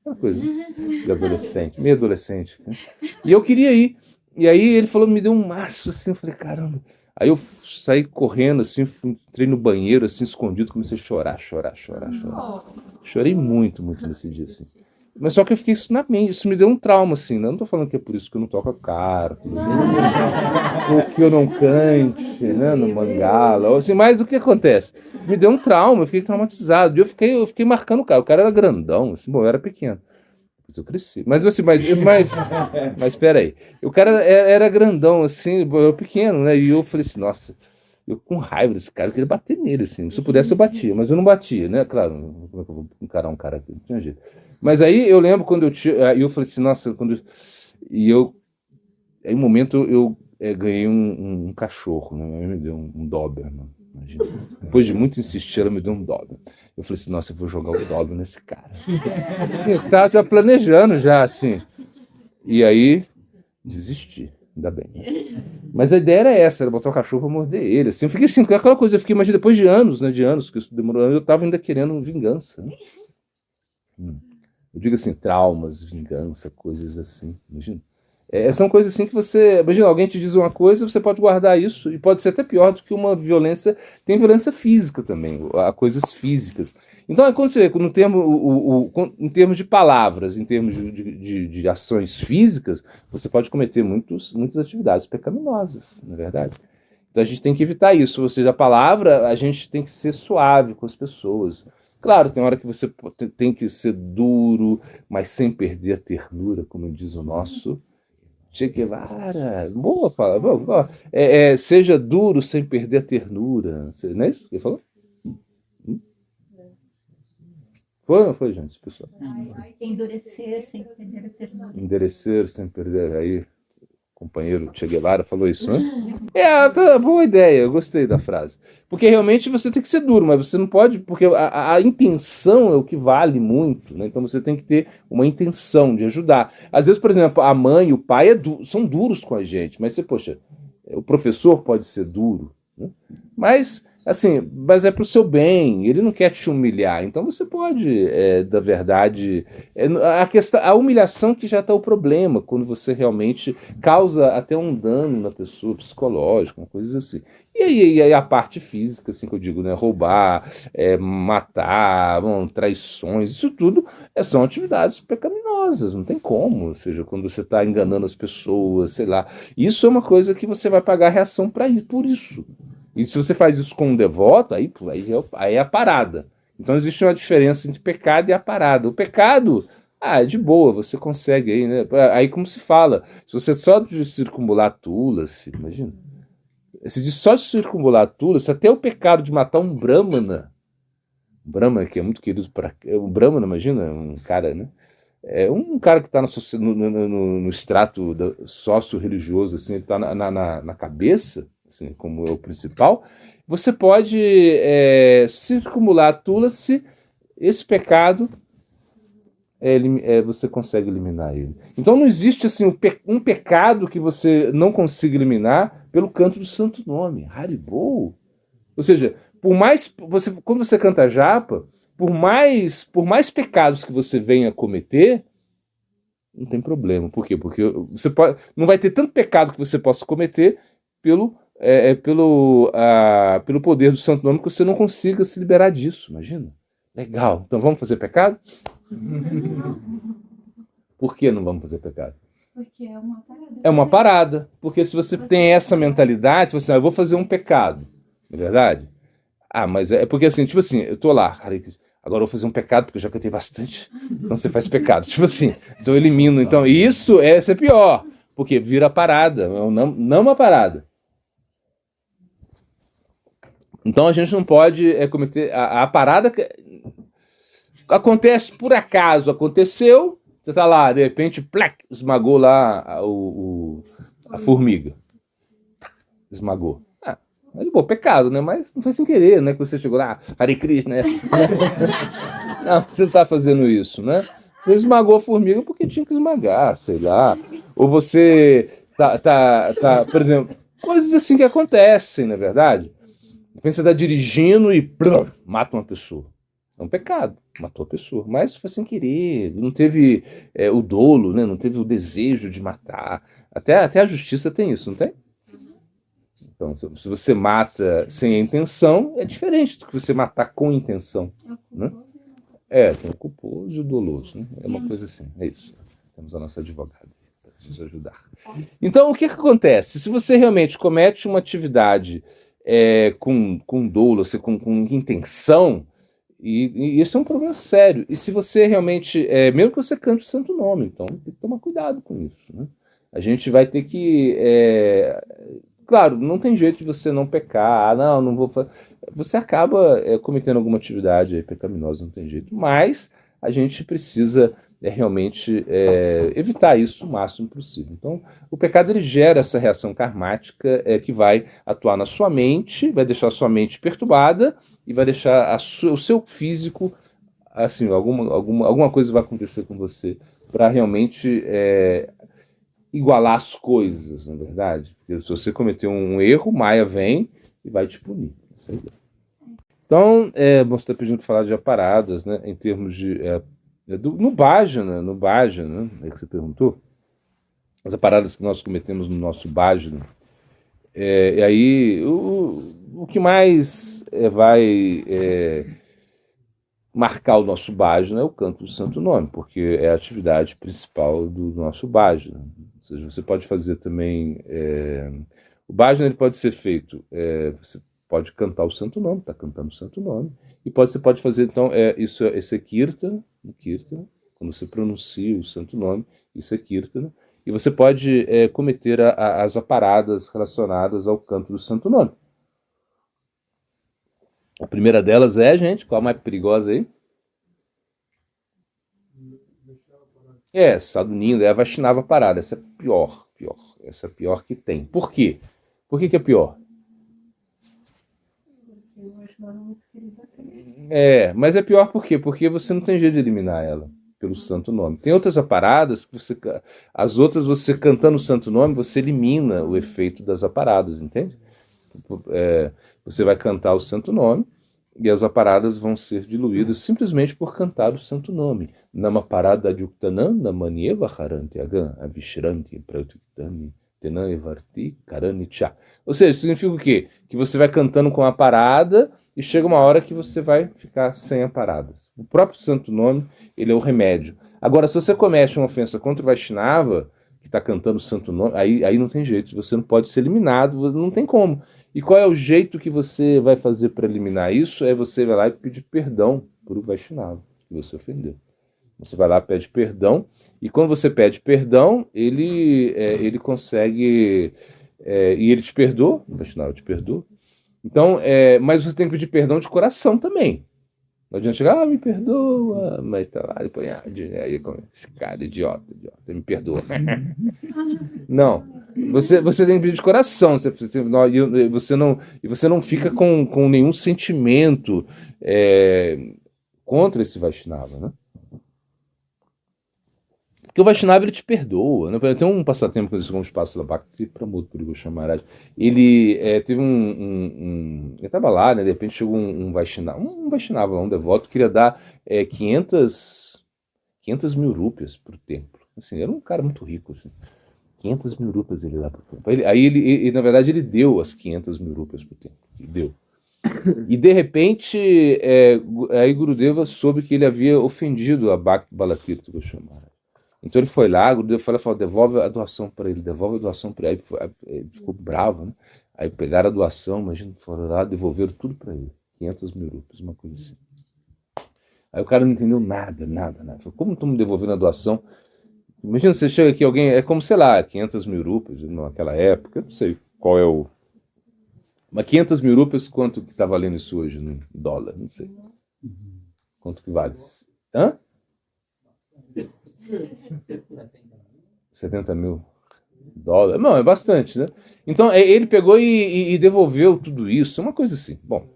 Aquela coisa de adolescente, meio adolescente. Né? E eu queria ir. E aí ele falou, me deu um maço, assim, eu falei, caramba. Aí eu saí correndo, assim, entrei no banheiro, assim, escondido, comecei a chorar. Chorei muito nesse dia, assim. Mas só que eu fiquei isso na mente, isso me deu um trauma, assim, né? Eu não tô falando que é por isso que eu não toco a cara, ou que eu não cante, né, no Mangala, ou assim, mas o que acontece? Me deu um trauma, eu fiquei traumatizado, e eu fiquei marcando o cara era grandão, assim, bom, eu era pequeno, depois eu cresci, mas assim, mas peraí, o cara era grandão, assim, eu pequeno, né, e eu falei assim, nossa, eu com raiva desse cara, eu queria bater nele, assim. Se eu pudesse, eu batia, mas eu não batia, né? Claro, como é que eu vou encarar um cara aqui? Não tinha jeito. Mas aí eu lembro quando eu falei assim, nossa, aí um momento eu ganhei um cachorro, né? Ela me deu um Doberman. Imagina. Depois de muito insistir, ela me deu um Doberman. Eu falei assim, nossa, eu vou jogar o Doberman nesse cara. Assim, eu tava planejando já, assim. E aí, desisti. Ainda bem. Né? Mas a ideia era essa, era botar o cachorro pra morder ele. Assim, eu fiquei assim, aquela coisa, eu fiquei, imagina, depois de anos, né? De anos que isso demorou, eu tava ainda querendo vingança. Né? Eu digo assim, traumas, vingança, coisas assim, imagina. São coisas assim que você. Imagina, alguém te diz uma coisa, você pode guardar isso, e pode ser até pior do que uma violência. Tem violência física também, há coisas físicas. Então, quando você vê, no termo, em termos de palavras, em termos de ações físicas, você pode cometer muitas atividades pecaminosas, não é verdade? Então a gente tem que evitar isso. Ou seja, a palavra, a gente tem que ser suave com as pessoas. Claro, tem hora que você tem que ser duro, mas sem perder a ternura, como diz o nosso Che Guevara. Boa palavra. Boa. Seja duro sem perder a ternura. Não é isso que ele falou? Foi ou não foi, gente, pessoal? Endurecer sem perder a ternura. Endurecer sem perder. Aí, o companheiro Che Guevara falou isso, né? Boa ideia, eu gostei da frase. Porque realmente você tem que ser duro, mas você não pode, porque a intenção é o que vale muito, né? Então você tem que ter uma intenção de ajudar. Às vezes, por exemplo, a mãe e o pai são duros com a gente, mas você, poxa, o professor pode ser duro, né? Mas é para o seu bem, ele não quer te humilhar, então você pode, da verdade, a humilhação que já está o problema, quando você realmente causa até um dano na pessoa, psicológico, uma coisa assim. E aí a parte física, assim que eu digo, né, roubar, matar, traições, isso tudo são atividades pecaminosas, não tem como, ou seja, quando você está enganando as pessoas, sei lá, isso é uma coisa que você vai pagar reação por isso. E se você faz isso com um devoto, aí é a parada. Então existe uma diferença entre pecado e a parada. O pecado, é de boa, você consegue aí, né? Aí como se fala, se você só de circunambular tula-se, imagina. Se só de circunambular tula-se, até o pecado de matar um brahmana, um Brahmana que é muito querido para... Um Brahmana, imagina, um cara, né? É um cara que está no extrato sócio-religioso, assim, ele está na cabeça, assim, como é o principal. Você pode circumular a tula se esse pecado você consegue eliminar ele. Então não existe assim um pecado que você não consiga eliminar pelo canto do santo nome, Haribol. Ou seja, quando você canta japa, por mais pecados que você venha cometer, não tem problema. Por quê? Porque não vai ter tanto pecado que você possa cometer pelo poder do santo nome que você não consiga se liberar disso. Imagina. Legal. Então vamos fazer pecado? Por que não vamos fazer pecado? Porque é uma parada. É uma parada. Porque se você tem essa mentalidade, você eu vou fazer um pecado. Não é verdade? Ah, mas é porque assim, tipo assim, eu tô lá, agora eu vou fazer um pecado porque eu já cantei bastante. Então você faz pecado. Tipo assim, então eu elimino. Então, isso é pior. Porque vira parada, não uma parada. Então a gente não pode cometer a parada que acontece por acaso, aconteceu, você tá lá, de repente, plec, esmagou lá a formiga. Esmagou. Mas, bom, pecado, né? Mas não foi sem querer, né? Que você chegou lá, Hare Krishna, né? Não, você não tá fazendo isso, né? Você esmagou a formiga porque tinha que esmagar, sei lá. Ou você por exemplo, coisas assim que acontecem, na verdade. Você tá dirigindo e mata uma pessoa. É um pecado, matou a pessoa. Mas foi sem querer, não teve o dolo, né? Não teve o desejo de matar. Até a justiça tem isso, não tem? Então, se você mata sem a intenção, é diferente do que você matar com intenção. Né? Tem o culposo e o doloso. Né? É uma coisa assim, é isso. Temos a nossa advogada para nos ajudar. Então, o que acontece? Se você realmente comete uma atividade com dolo, assim, com intenção, e isso é um problema sério. E se você realmente, mesmo que você cante o santo nome, então tem que tomar cuidado com isso. Né? A gente vai ter que... Claro, não tem jeito de você não pecar, não vou fazer. Você acaba cometendo alguma atividade pecaminosa, não tem jeito. Mas a gente precisa realmente evitar isso o máximo possível. Então, o pecado ele gera essa reação karmática que vai atuar na sua mente, vai deixar a sua mente perturbada e vai deixar o seu físico, assim, alguma coisa vai acontecer com você para realmente igualar as coisas, na verdade. Porque se você cometer um erro, Maia vem e vai te punir. Então, você está pedindo para falar de aparadas, né, em termos de... no Bhajana, é que você perguntou, as aparadas que nós cometemos no nosso Bhajana, e aí o que mais vai marcar o nosso Bhajana é o canto do Santo Nome, porque é a atividade principal do nosso Bhajana. Ou seja, você pode fazer também... o Bhajana ele pode ser feito... você pode cantar o Santo Nome, está cantando o Santo Nome, e você pode fazer, então, esse é Kirtana, quando você pronuncia o Santo Nome, isso é Kirtana, e você pode cometer as aparadas relacionadas ao canto do Santo Nome. A primeira delas gente, qual a mais perigosa aí? Sadhuninda, é a Vaishnava parada, essa é pior, essa é a pior que tem. Por quê? Por que é pior? Mas é pior por quê? Porque você não tem jeito de eliminar ela pelo santo nome. Tem outras aparadas que as outras você cantando o santo nome, você elimina o efeito das aparadas, entende? Você vai cantar o santo nome e as aparadas vão ser diluídas simplesmente por cantar o santo nome. Nama parada yuktanam namanieva haranti agam avishranti pratuktani. Ou seja, significa o quê? Que você vai cantando com a parada e chega uma hora que você vai ficar sem a parada. O próprio santo nome, ele é o remédio. Agora, se você comete uma ofensa contra o Vaishnava, que está cantando o santo nome, aí não tem jeito, você não pode ser eliminado, não tem como. E qual é o jeito que você vai fazer para eliminar isso? Você vai lá e pedir perdão para o Vaishnava que você ofendeu. Você vai lá, pede perdão, e quando você pede perdão, ele consegue, e ele te perdoa, o Vaishnava te perdoa. Então, mas você tem que pedir perdão de coração também. Não adianta chegar, me perdoa, mas tá lá, depois, aí, esse cara, idiota, me perdoa. Não, você tem que pedir de coração, você não fica com nenhum sentimento contra esse Vaishnava, né? Porque o Vaishnava, ele te perdoa, né? Tem um passatempo que nós passa lá, Bhakti Pramod Puri Goswami Maharaj. Ele teve ele estava lá, né? De repente chegou um Vaishnava, um devoto, queria dar 500 mil rúpias para o templo. Assim, era um cara muito rico, assim. 500 mil rúpias ele lá para o templo. Aí ele, na verdade, ele deu as 500 mil rúpias para o templo. Ele deu. E de repente, aí Gurudeva soube que ele havia ofendido a Bhakti Balatirtha Goswami Maharaj. Então ele foi lá, Gurudeva falou, devolve a doação para ele, devolve a doação para ele. Aí ele ficou bravo, né? Aí pegaram a doação, imagina, foram lá, devolveram tudo para ele. 500 mil rúpias, uma coisa assim. Aí o cara não entendeu nada. Falou, como estão me devolvendo a doação? Imagina, você chega aqui, alguém, é como, sei lá, 500 mil rúpias naquela época, eu não sei qual é o... Mas 500 mil rúpias, quanto que tá valendo isso hoje no dólar? Não sei. Quanto que vale? Hã? 70 mil dólares. Não, é bastante, né? Então, ele pegou e devolveu tudo isso, uma coisa assim. Bom,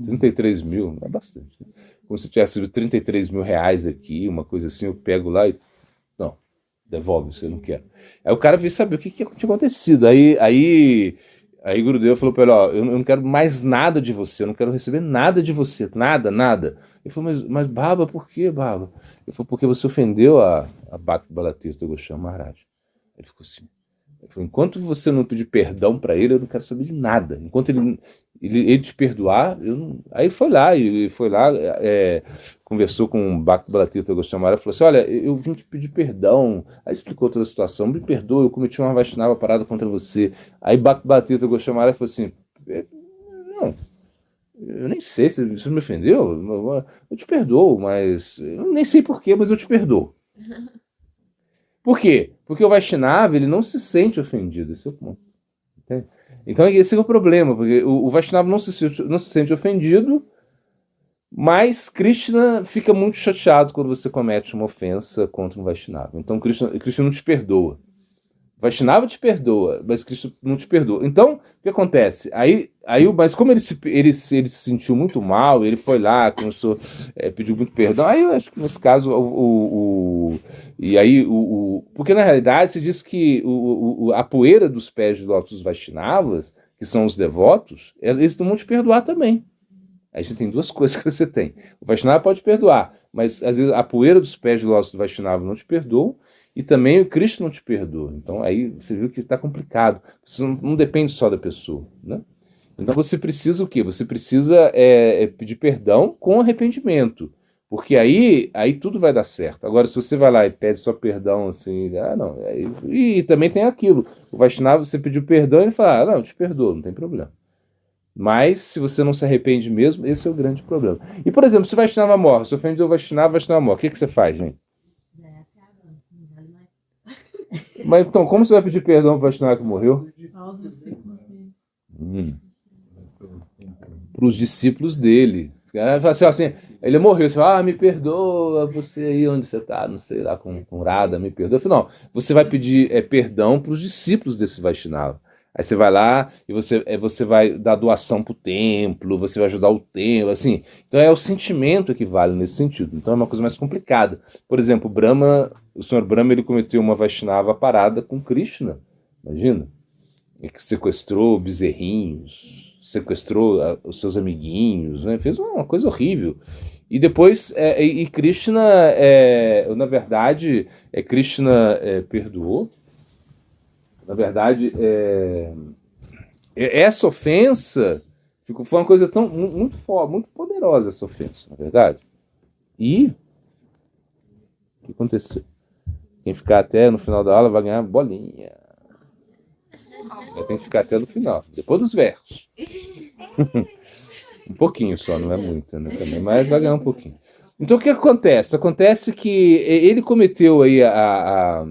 33 mil, é bastante. Né? Como se tivesse recebido 33 mil reais aqui, uma coisa assim, eu pego lá e... Não, devolve, você não quer. Aí o cara veio saber o que tinha acontecido. Aí Gurudeva falou para ele, ó, eu não quero mais nada de você, eu não quero receber nada de você, nada. Ele falou, mas Baba, por que, Baba? Ele falou, porque você ofendeu a Bhakti Balatirtha Goswami Maharaj. Ele ficou assim. Ele falou, enquanto você não pedir perdão para ele, eu não quero saber de nada. Enquanto ele te perdoar, eu não... Aí ele foi lá, conversou com o Bhakti Balatirtha Goswami Maharaj e falou assim, olha, eu vim te pedir perdão. Aí explicou toda a situação, me perdoa, eu cometi uma Vaishnava parada contra você. Aí Bhakti Balatirtha Goswami Maharaj falou assim, não, eu nem sei se você me ofendeu, eu te perdoo, mas eu nem sei porquê, mas eu te perdoo. Por quê? Porque o Vaishnava, ele não se sente ofendido, esse é o ponto. Entende? Então esse é o problema, porque o Vaishnava não se sente ofendido, mas Krishna fica muito chateado quando você comete uma ofensa contra um Vaishnava. Então Krishna não te perdoa. Vaishnava te perdoa, mas Krishna não te perdoa. Então, o que acontece? Mas como ele se sentiu muito mal, ele foi lá, começou, pediu muito perdão. Aí eu acho que nesse caso, porque na realidade se diz que a poeira dos pés de lótus Vaishnavas, que são os devotos, eles não vão te perdoar também. Aí a gente tem duas coisas que você tem. O Vaishnava pode perdoar, mas às vezes a poeira dos pés de lótus do Vaishnava não te perdoa, e também o Krishna não te perdoa. Então aí você viu que está complicado. Você não depende só da pessoa, né? Então você precisa o quê? Você precisa pedir perdão com arrependimento. Porque aí tudo vai dar certo. Agora, se você vai lá e pede só perdão, assim, não. E também tem aquilo. O Vaishnava, você pediu perdão e ele fala, não, eu te perdoo, não tem problema. Mas, se você não se arrepende mesmo, esse é o grande problema. E, por exemplo, se o Vaishnava morre, se ofendeu o Vaishnava morre, o que você faz, gente? Mas então, como você vai pedir perdão para o Vaishnava que morreu? Para os discípulos dele. Assim, ele morreu, você fala, me perdoa, você aí onde você está, não sei lá, com Radha, me perdoa. Eu falo, não, você vai pedir perdão para os discípulos desse Vaishnava. Aí você vai lá e você vai dar doação para o templo, você vai ajudar o templo, assim. Então é o sentimento que vale nesse sentido. Então é uma coisa mais complicada. Por exemplo, o senhor Brahma, ele cometeu uma Vaishnava parada com Krishna, imagina. Ele sequestrou bezerrinhos, sequestrou os seus amiguinhos, né? Fez uma coisa horrível. E depois, Krishna, na verdade, Krishna perdoou. Na verdade, essa ofensa foi uma coisa muito forte, muito poderosa, essa ofensa, na verdade. E o que aconteceu? Quem ficar até no final da aula vai ganhar bolinha. Tem que ficar até no final, depois dos versos. Um pouquinho só, não é muito, né? Também, mas vai ganhar um pouquinho. Então o que acontece? Acontece que ele cometeu aí a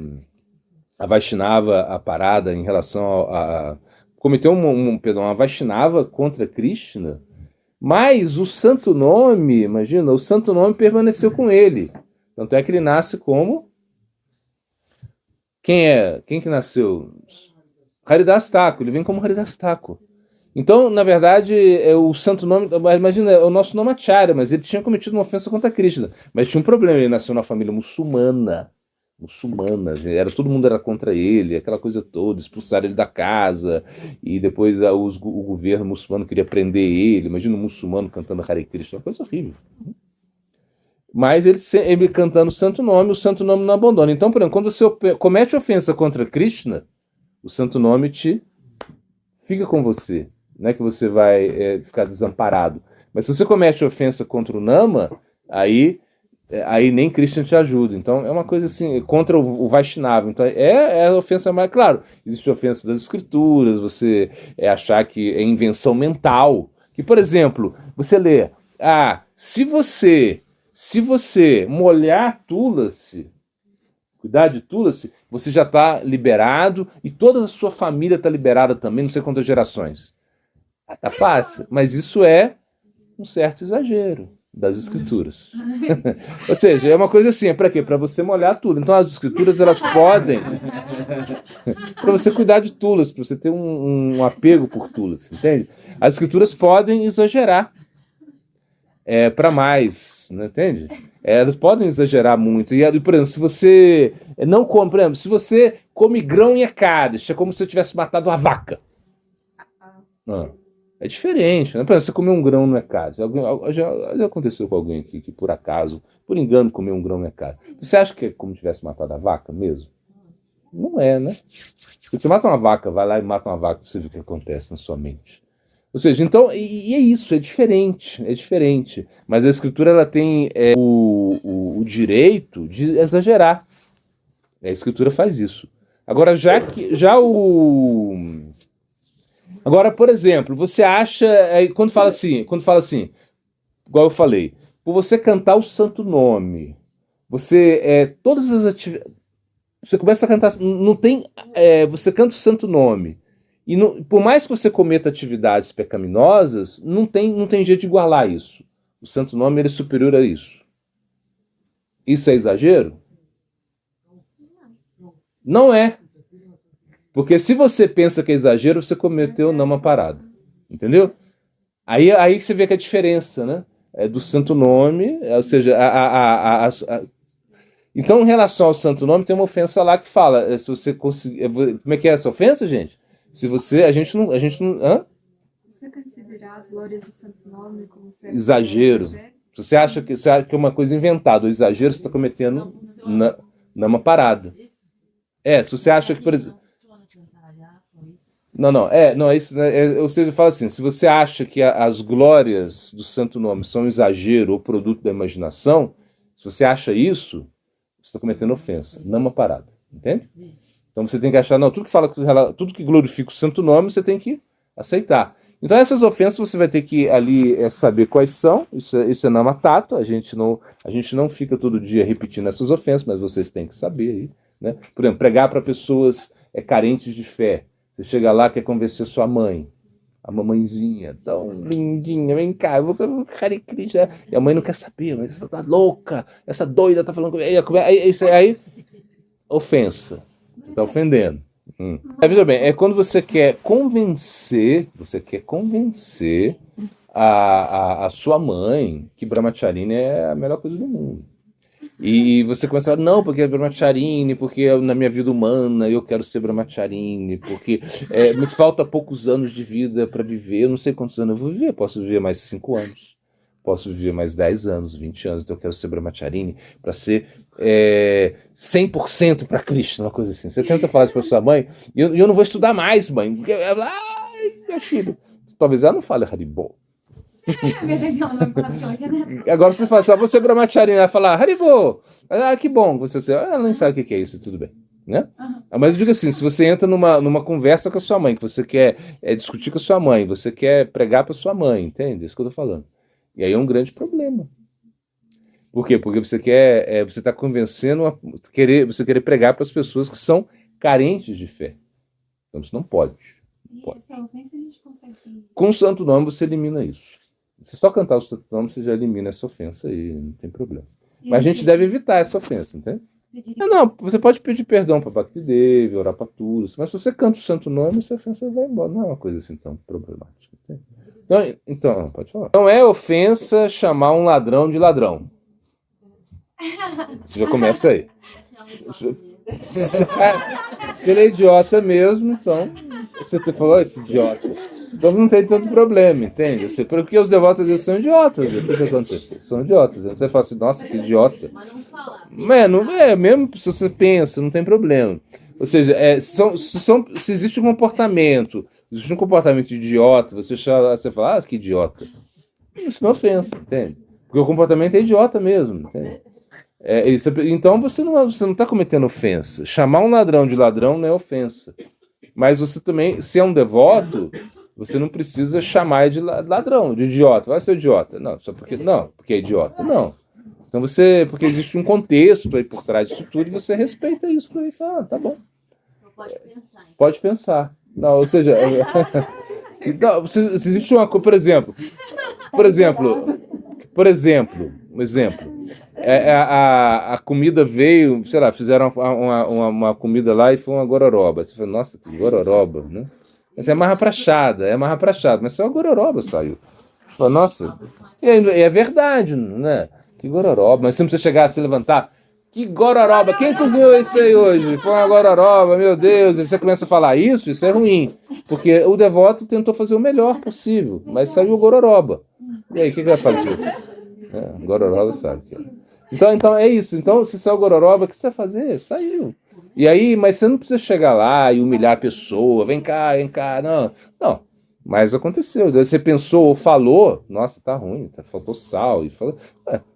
Vaishnava, a parada em relação cometeu uma Vaishnava contra Krishna, Mas o santo nome, imagina, o santo nome permaneceu com ele. Tanto é que ele nasce como... Quem que nasceu? Haridas Thakur, ele vem como Haridas Thakur. Então, na verdade, o santo nome, imagina, é o nosso nome Acharya, mas ele tinha cometido uma ofensa contra Krishna. Mas tinha um problema, ele nasceu numa família muçulmana, todo mundo era contra ele, aquela coisa toda, expulsaram ele da casa, e depois o governo muçulmano queria prender ele. Imagina um muçulmano cantando Hare Krishna, uma coisa horrível. Mas ele cantando o santo nome não abandona. Então, por exemplo, quando você comete ofensa contra Krishna, o santo nome fica com você. Não é que você vai ficar desamparado. Mas se você comete ofensa contra o Nama, aí nem Krishna te ajuda. Então é uma coisa assim, contra o Vaishnava. Então é a ofensa mais... Claro, existe a ofensa das escrituras, você achar que é invenção mental. Que, por exemplo, você lê, se você molhar Tulasi, cuidar de Tulasi, você já está liberado e toda a sua família está liberada também, não sei quantas gerações. Tá fácil, mas isso é um certo exagero das escrituras. Ou seja, é uma coisa assim, é para quê? Para você molhar tudo. Então as escrituras, elas podem... para você cuidar de Tulasi, para você ter um apego por Tulasi, entende? As escrituras podem exagerar. Para mais, não entende? Elas podem exagerar muito. E, por exemplo, se você não come, por exemplo, se você come grão e Ekadashi, é como se você tivesse matado uma vaca. É diferente, né? Por exemplo, você comer um grão no Ekadashi. Já aconteceu com alguém aqui que, por acaso, por engano, comeu um grão no Ekadashi. Você acha que é como se tivesse matado a vaca mesmo? Não é, né? Se você mata uma vaca, vai lá e mata uma vaca para você ver o que acontece na sua mente. Ou seja, então, e é isso, é diferente. Mas a escritura, ela tem o direito de exagerar. A escritura faz isso. Agora, Agora, por exemplo, você acha, quando fala assim, igual eu falei, por você cantar o santo nome, todas as atividades, você começa a cantar, não tem, você canta o santo nome, e por mais que você cometa atividades pecaminosas, não tem jeito de igualar isso. O santo nome, ele é superior a isso. Isso é exagero? Não é. Porque se você pensa que é exagero, você cometeu uma parada. Entendeu? Aí que você vê que a diferença, né? Do santo nome, ou seja, então, em relação ao santo nome, tem uma ofensa lá que fala, se você conseguir... Como é que é essa ofensa, gente? Se você... A gente não... Se você considerar as glórias do santo nome como exagero. Se você acha que é uma coisa inventada, o exagero, você está cometendo uma parada. Se você acha que, por exemplo... Não, é isso, né? Ou seja, fala assim, se você acha que as glórias do santo nome são um exagero ou produto da imaginação, se você acha isso, você está cometendo ofensa, não uma parada, entende? Então você tem que achar, tudo que glorifica o santo nome, você tem que aceitar. Então essas ofensas você vai ter que ali saber quais são, isso é namatata, a gente não fica todo dia repetindo essas ofensas, mas vocês têm que saber aí, né? Por exemplo, pregar para pessoas carentes de fé. Você chega lá, quer convencer sua mãe, a mamãezinha, tão lindinha, vem cá, eu vou para o Hare Krishna. E a mãe não quer saber, mas essa tá louca, essa doida tá falando comigo. Aí ofensa, tá ofendendo. Veja bem, quando você quer convencer a sua mãe que Brahmacharini é a melhor coisa do mundo. E você começa a falar, não, porque é Brahmacharini, porque na minha vida humana eu quero ser Brahmacharini, porque me falta poucos anos de vida para viver, eu não sei quantos anos eu vou viver, posso viver mais 5 anos, posso viver mais 10 anos, 20 anos, então eu quero ser Brahmacharini para ser 100% para Krishna, uma coisa assim. Você tenta falar isso para sua mãe, e eu não vou estudar mais, mãe, porque ela, meu filho, talvez ela não fale Haribol. Agora você fala assim, você é Brahmacharini, ela fala Haribo, que bom, ela nem sabe o que é isso, tudo bem, né? Mas eu digo assim, se você entra numa conversa com a sua mãe, que você quer discutir com a sua mãe, você quer pregar para sua mãe, entende? É isso que eu tô falando. E aí é um grande problema. Por quê? Porque você quer, você está convencendo, você querer pregar para as pessoas que são carentes de fé. Então isso não pode. E essa ofensa a gente consegue... Com o santo nome você elimina isso. Se só cantar o santo nome, você já elimina essa ofensa aí, não tem problema. Mas a gente deve evitar essa ofensa, entende? Não, você pode pedir perdão para Bhakti Devi, orar para todos, mas se você canta o santo nome, essa ofensa vai embora. Não é uma coisa assim tão problemática. Então, pode falar. Não é ofensa chamar um ladrão de ladrão. Você já começa aí. Se ele é idiota mesmo, então você falou, esse idiota. Então não tem tanto problema, entende? Porque os devotos às vezes são idiotas. O que acontece? São idiotas. Então você fala assim, nossa, que idiota. Não é, mesmo se você pensa, não tem problema. Ou seja, se existe um comportamento idiota, você fala, que idiota. Isso não é ofensa, entende? Porque o comportamento é idiota mesmo, entende? Então você não está cometendo ofensa. Chamar um ladrão de ladrão não é ofensa. Mas você também, se é um devoto, você não precisa chamar de ladrão, de idiota. Vai ser idiota. Não, porque é idiota. Não. Então porque existe um contexto aí por trás disso tudo e você respeita isso e fala, tá bom. Pode pensar. Não, ou seja, então, se existe uma coisa, por exemplo, um exemplo. A comida veio, sei lá, fizeram uma comida lá e foi uma gororoba. Você fala, nossa, que gororoba, né? Mas é marra prachada, mas só a gororoba saiu. Você fala, nossa, é verdade, né? Que gororoba, mas você não precisa chegar a se levantar. Que gororoba, quem cozinhou isso aí hoje? Foi uma gororoba, meu Deus. E você começa a falar isso é ruim. Porque o devoto tentou fazer o melhor possível, mas saiu gororoba. E aí, o que vai fazer? Gororoba sabe. Então é isso. Então, se saiu gororoba, o que você vai fazer? Saiu. E aí, mas você não precisa chegar lá e humilhar a pessoa. Vem cá. Não. Mas aconteceu. Você pensou ou falou, nossa, tá ruim, faltou sal. E falou,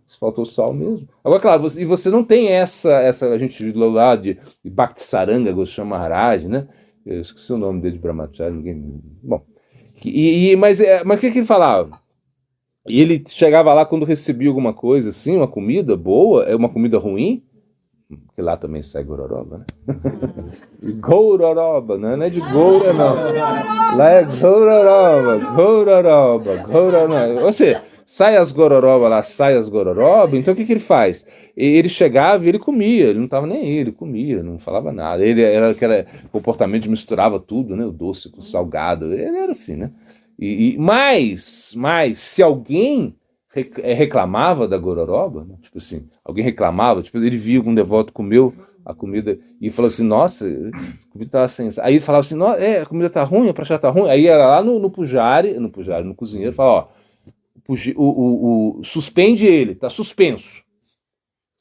se faltou sal mesmo. Agora, claro, você não tem essa a gente viu lá de Bhaktisaranga Goswami Maharaj, né? Eu esqueci o nome dele de Brahmacharya, ninguém... Bom, mas o que ele falava? E ele chegava lá quando recebia alguma coisa assim, uma comida boa, uma comida ruim, que lá também sai gororoba, né? Gororoba, não é de Goura, não. Lá é gororoba. Ou seja, sai as gororoba, então o que ele faz? Ele chegava e ele comia, ele não estava nem aí, ele comia, não falava nada. Ele era aquele comportamento de misturava tudo, né? O doce com o salgado, ele era assim, né? Mas se alguém reclamava da gororoba, né? Tipo assim, alguém reclamava, tipo, ele via algum devoto comeu a comida e falou assim, nossa, a comida estava sem... Aí ele falava assim, a comida tá ruim, a praxá tá ruim. Aí era lá no cozinheiro, falava, suspende ele, tá suspenso.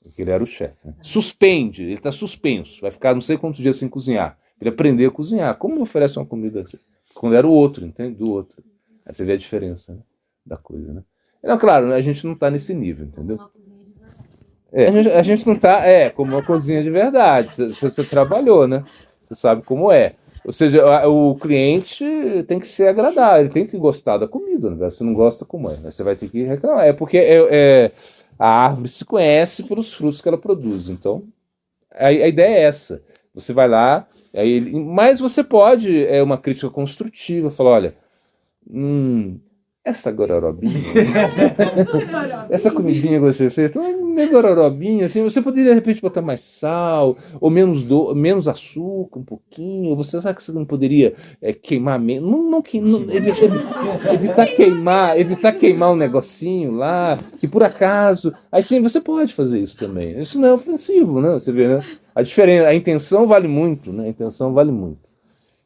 Porque ele era o chefe, né? Suspende, ele tá suspenso, vai ficar não sei quantos dias sem cozinhar. Ele aprender a cozinhar. Como oferece uma comida quando era o outro, entende? Do outro. Aí você vê a diferença, né? Da coisa, né? Não, claro, a gente não está nesse nível, entendeu? A gente não está, como uma cozinha de verdade. Você trabalhou, né? Você sabe como é. Ou seja, o cliente tem que ser agradável, ele tem que gostar da comida, né? Se não gosta, como é? Você vai ter que reclamar. É porque a árvore se conhece pelos frutos que ela produz. Então, a ideia é essa. Você vai lá, mas você pode, uma crítica construtiva, falar, olha, essa gororobinha, essa comidinha que você fez, não é gororobinha, assim, você poderia de repente botar mais sal, ou menos açúcar, um pouquinho, você sabe que você não poderia queimar menos, evitar queimar um negocinho lá, que por acaso, aí sim, você pode fazer isso também, isso não é ofensivo, né, você vê, né, a diferença, a intenção vale muito, né, a intenção vale muito.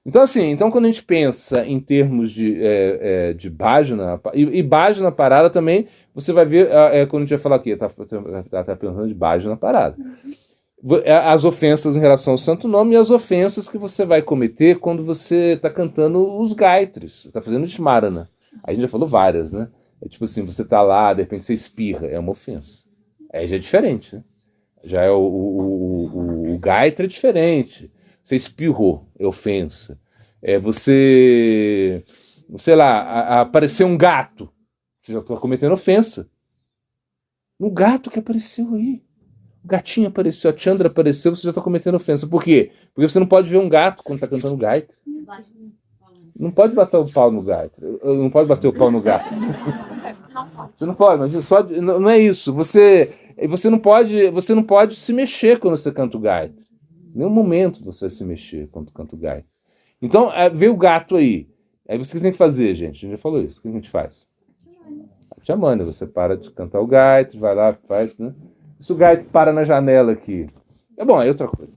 Então, assim, quando a gente pensa em termos de bhajana, e bhajana parada também, você vai ver, quando a gente vai falar aqui, tá pensando de bhajana parada. As ofensas em relação ao santo nome e as ofensas que você vai cometer quando você está cantando os gaitris, está fazendo Smarana. Aí a gente já falou várias, né? É tipo assim, você está lá, de repente você espirra, é uma ofensa. Aí já é diferente, né? Já é o gaitra é diferente. Você espirrou, é ofensa. Você, sei lá, apareceu um gato, você já está cometendo ofensa. Um gato que apareceu aí. O gatinho apareceu, a Chandra apareceu, você já está cometendo ofensa. Por quê? Porque você não pode ver um gato quando está cantando gaita. Não pode bater o pau no gato. Não pode bater o pau no gato. Não pode. Você não pode, mas só, não é isso. Você não pode se mexer quando você canta o gaita. Em nenhum momento você vai se mexer quando canta o gaita. Então, vê o gato aí. Aí você tem que fazer, gente. A gente já falou isso. O que a gente faz? Te amando, você para de cantar o gaita, vai lá, faz, né? Se o gaita para na janela aqui. É bom, é outra coisa.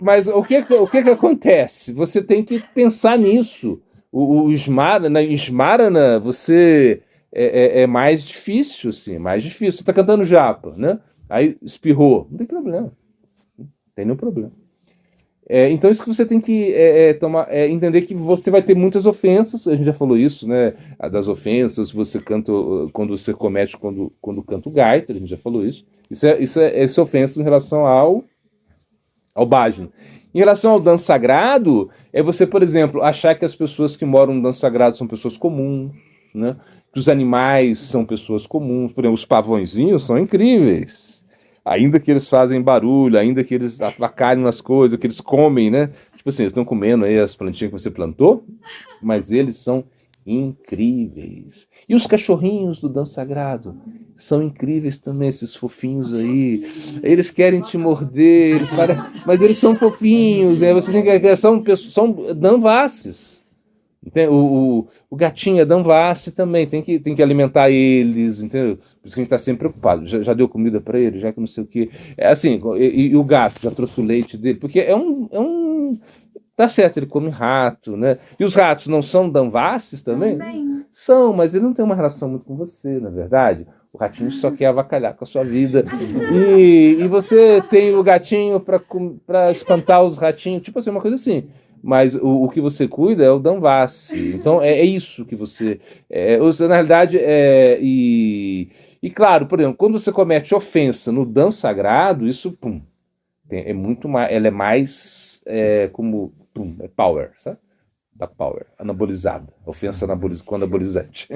Mas o que acontece? Você tem que pensar nisso. O Smarana, você é mais difícil, assim, mais difícil. Você está cantando japa, né? Aí espirrou, não tem problema, não tem nenhum problema. Então isso que você tem que entender que você vai ter muitas ofensas. A gente já falou isso, né? Das ofensas você canta quando você comete quando canta o gaita. A gente já falou isso. Isso é ofensa em relação ao bájino. Em relação ao dança sagrado, é você, por exemplo, achar que as pessoas que moram no dança sagrado são pessoas comuns, né? Que os animais são pessoas comuns. Por exemplo, os pavõezinhos são incríveis. Ainda que eles fazem barulho, ainda que eles avacalhem nas coisas, que eles comem, né? Tipo assim, eles estão comendo aí as plantinhas que você plantou, mas eles são incríveis. E os cachorrinhos do dança sagrado são incríveis também, esses fofinhos aí. Eles querem te morder, mas eles são fofinhos, né? Você tem que são danvaces. O gatinho é danvace também, tem que alimentar eles, entendeu? Por isso que a gente está sempre preocupado. Já deu comida para ele, já que não sei o quê. É assim, e o gato já trouxe o leite dele, porque tá certo, ele come rato, né? E os ratos não são danvaces também? Também. São, mas ele não tem uma relação muito com você, na verdade. O ratinho só quer avacalhar com a sua vida. E você tem o gatinho para espantar os ratinhos, tipo assim, uma coisa assim. Mas o que você cuida é o danvace. Então é isso que você. Na realidade, e claro, por exemplo, quando você comete ofensa no dança sagrado, isso é muito mais. Ela é mais como. É power, sabe? Da power, anabolizada. Ofensa com anabolizante.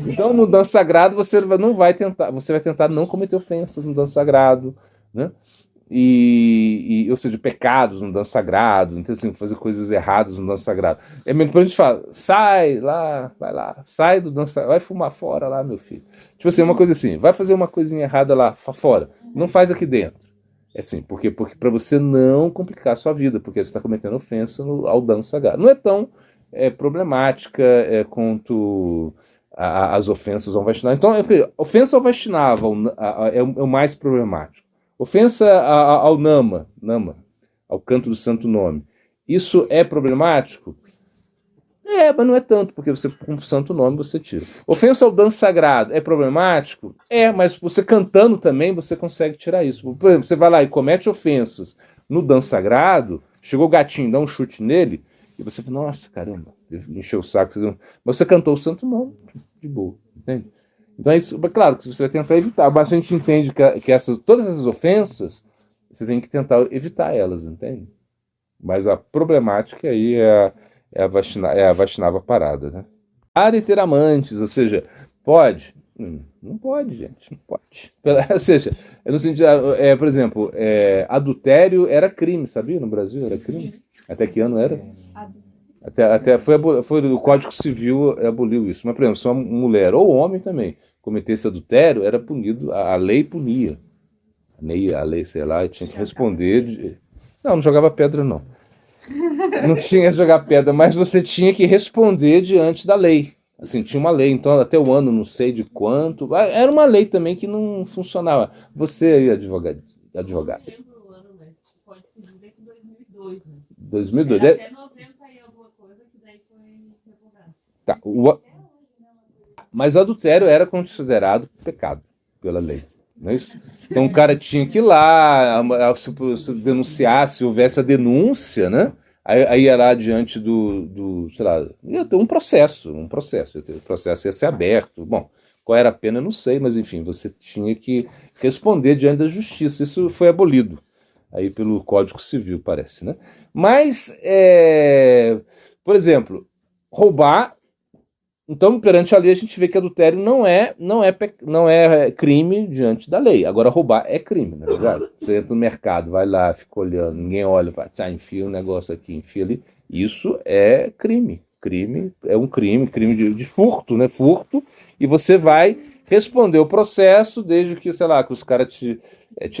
Então, no dança sagrado, você não vai tentar. Você vai tentar não cometer ofensas no dança sagrado, né? Ou seja, pecados no dança sagrado, então assim, fazer coisas erradas no dança sagrado. É mesmo quando a gente fala, sai lá, vai lá, sai do dança, vai fumar fora lá, meu filho. Tipo assim, uma coisa assim, vai fazer uma coisinha errada lá fora, não faz aqui dentro. É assim, porque para você não complicar a sua vida, porque você está cometendo ofensa ao dança sagrado. Não é tão problemática quanto as ofensas ao Vaishnava. Então, ofensa ao Vaishnava é o mais problemático. Ofensa ao Nama, ao canto do santo nome. Isso é problemático? Mas não é tanto, porque você, com o santo nome, você tira. Ofensa ao dança sagrado é problemático? Mas você cantando também, você consegue tirar isso. Por exemplo, você vai lá e comete ofensas no dança sagrado, chegou o gatinho, dá um chute nele, e você fala, nossa, caramba, encheu o saco. Mas você cantou o santo nome, de boa, entende? Então, isso, claro que você vai tentar evitar, mas a gente entende que todas essas ofensas, você tem que tentar evitar elas, entende? Mas a problemática aí é a Vaishnava parada, né? Para e ter amantes, ou seja, pode? Não pode, gente, não pode. Ou seja, no sentido, por exemplo, adultério era crime, sabia? No Brasil era crime. Até que ano era? Até foi o Código Civil aboliu isso. Mas, por exemplo, se uma mulher ou homem também cometesse adultério, era punido, a lei punia. A lei, sei lá, tinha que responder. Não jogava pedra, não. Não tinha que jogar pedra, mas você tinha que responder diante da lei. Assim, tinha uma lei, então até o ano, não sei de quanto. Era uma lei também que não funcionava. Você aí, advogado. Não lembro o ano, mas pode se dizer que 2002, né? 2002? Até 90 e alguma coisa que daí foi revogado. Tá. Mas adultério era considerado pecado pela lei. Não é isso? Então o cara tinha que ir lá, se denunciar, se houvesse a denúncia, né? Aí ia lá diante sei lá, ia ter um processo. O processo ia ser aberto. Bom, qual era a pena, eu não sei, mas enfim, você tinha que responder diante da justiça. Isso foi abolido aí pelo Código Civil, parece, né? Mas, por exemplo, roubar. Então, perante a lei, a gente vê que adultério não é crime diante da lei. Agora, roubar é crime, na verdade. Você entra no mercado, vai lá, fica olhando, ninguém olha, enfia um negócio aqui, enfia ali. Isso é crime. Crime é um crime de furto, né? Furto, e você vai responder o processo desde que, sei lá, que os caras te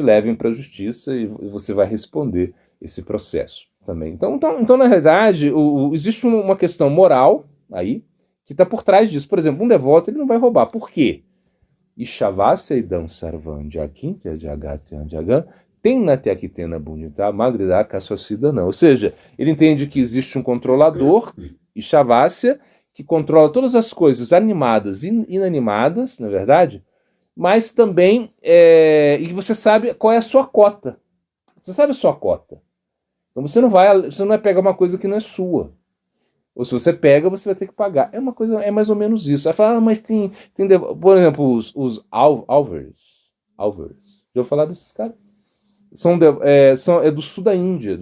levem para a justiça e você vai responder esse processo também. Então na realidade, existe uma questão moral aí que está por trás disso. Por exemplo, um devoto ele não vai roubar. Por quê? Ishavasya idam sarvam jakintya jagatyam jagam tenate akitena bonita magrida kaswasida não. Ou seja, ele entende que existe um controlador, Ishavasya, que controla todas as coisas animadas e inanimadas, na verdade, mas também e você sabe qual é a sua cota. Você sabe a sua cota. Então você não vai pegar uma coisa que não é sua. Ou se você pega, você vai ter que pagar. É uma coisa, é mais ou menos isso. Aí fala, mas tem por exemplo, os Alvers. Já vou falar desses caras. É do sul da Índia,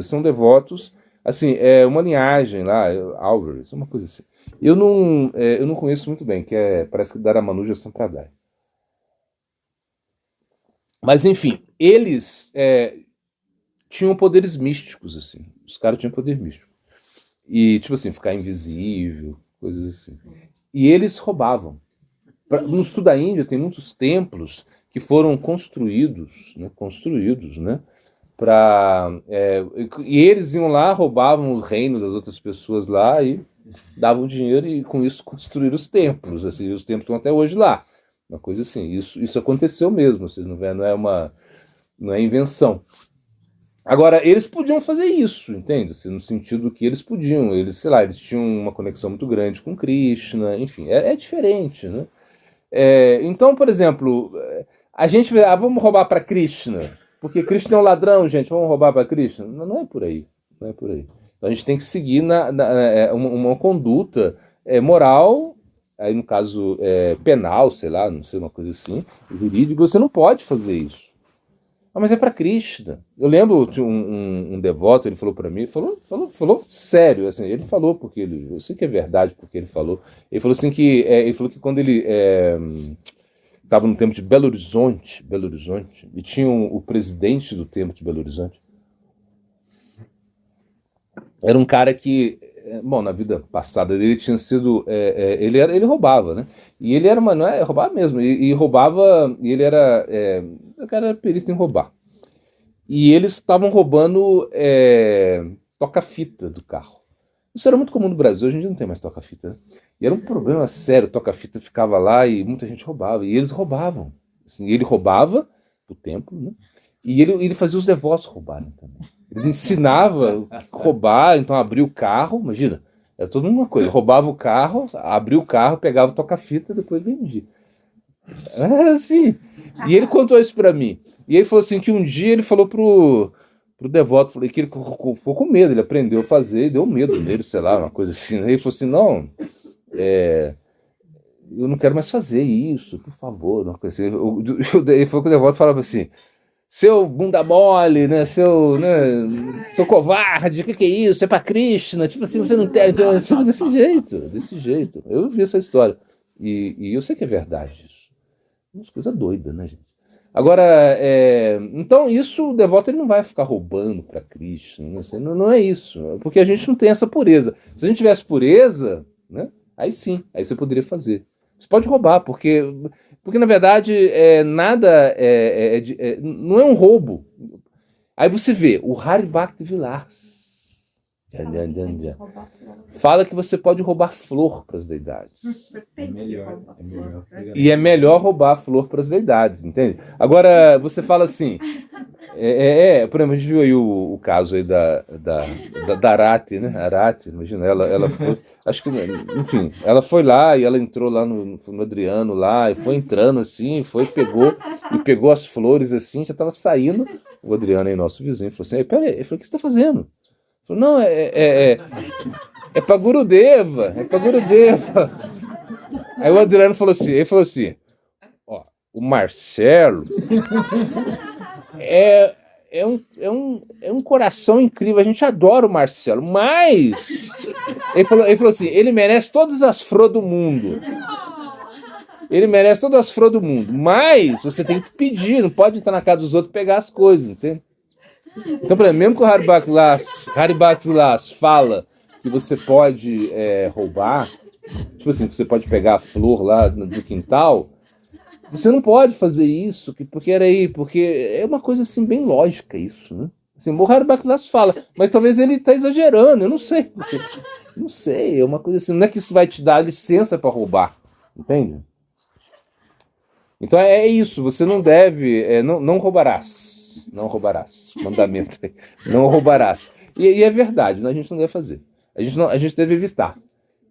São devotos, assim, é uma linhagem lá, Alvers, uma coisa assim. Eu não conheço muito bem, parece que Dharamanuja Sampradaya. Mas enfim, eles tinham poderes místicos, assim. Os caras tinham poder místico. E, tipo assim, ficar invisível, coisas assim. E eles roubavam. No sul da Índia tem muitos templos que foram construídos, né? E eles iam lá, roubavam os reinos das outras pessoas lá e davam dinheiro e com isso construíram os templos. Assim, os templos estão até hoje lá. Uma coisa assim. Isso aconteceu mesmo, vocês não veem, não é invenção. Agora, eles podiam fazer isso, entende? Assim, no sentido que eles podiam, eles tinham uma conexão muito grande com Krishna, enfim, é diferente, né? Então, por exemplo, a gente vamos roubar para Krishna, porque Krishna é um ladrão, gente, vamos roubar para Krishna? Não é por aí, não é por aí. Então a gente tem que seguir uma conduta moral, aí no caso penal, sei lá, não sei, uma coisa assim, jurídica, você não pode fazer isso. Mas é para Krishna. Eu lembro de um devoto, ele falou para mim, falou sério, assim, ele falou porque eu sei que é verdade porque ele falou. Ele falou assim ele falou que quando ele estava no templo de Belo Horizonte, e tinha o presidente do templo de Belo Horizonte, era um cara que, bom, na vida passada dele tinha sido, ele roubava, né? E ele era não é roubar mesmo, e roubava, e ele era, o cara era perito em roubar. E eles estavam roubando toca-fita do carro. Isso era muito comum no Brasil, hoje em dia não tem mais toca-fita, né? E era um problema sério, toca-fita ficava lá e muita gente roubava, e eles roubavam. Assim, ele roubava o templo, né? E ele fazia os devotos roubarem também. Ele ensinava a roubar, então abria o carro, imagina, era toda uma coisa. Roubava o carro, abria o carro, pegava o toca-fita, depois vendia. Era assim. E ele contou isso pra mim. E ele falou assim, que um dia ele falou pro devoto, que ele ficou com medo, ele aprendeu a fazer, deu medo nele, sei lá, uma coisa assim. Aí ele falou assim, não, eu não quero mais fazer isso, por favor. Uma coisa assim. Ele falou que o devoto falava assim, seu bunda mole, né? Seu covarde, o que é isso? É pra Krishna? Tipo assim, você não tem. Então, desse jeito. Eu vi essa história. E eu sei que é verdade isso. Uma coisa doida, né, gente? Agora, então isso, o devoto ele não vai ficar roubando pra Krishna. Não é isso. Porque a gente não tem essa pureza. Se a gente tivesse pureza, né? Aí sim, aí você poderia fazer. Você pode roubar, porque na verdade nada não é um roubo. Aí você vê, o Hari Bhakti Vilas fala que você pode roubar flor para as deidades. É melhor. E é melhor roubar flor para as deidades, entende? Agora, você fala assim, por exemplo, a gente viu aí o caso aí da Arati, né? Arati, imagina, ela foi, acho que, enfim, ela foi lá e ela entrou lá no Adriano lá, e foi entrando assim, pegou as flores assim, já estava saindo, o Adriano aí, nosso vizinho, falou assim, peraí, ele falou, o que você está fazendo? Falei, não, é pra Gurudeva, Aí o Adriano falou assim, ó, o Marcelo é um coração incrível, a gente adora o Marcelo, mas ele falou assim, ele merece todas as flores do mundo. Mas você tem que pedir, não pode entrar na casa dos outros e pegar as coisas, entende? Então, por exemplo, mesmo que o Haribak Vilas fala que você pode roubar, tipo assim, você pode pegar a flor lá do quintal, você não pode fazer isso, porque é uma coisa assim bem lógica isso, né? Assim, o Haribak Vilas fala, mas talvez ele está exagerando, eu não sei. Não sei, é uma coisa assim, não é que isso vai te dar licença para roubar, entende? Então é isso, você não deve, não roubarás, não roubarás, mandamento aí, não roubarás. E é verdade, né? A gente não deve fazer, a gente deve evitar.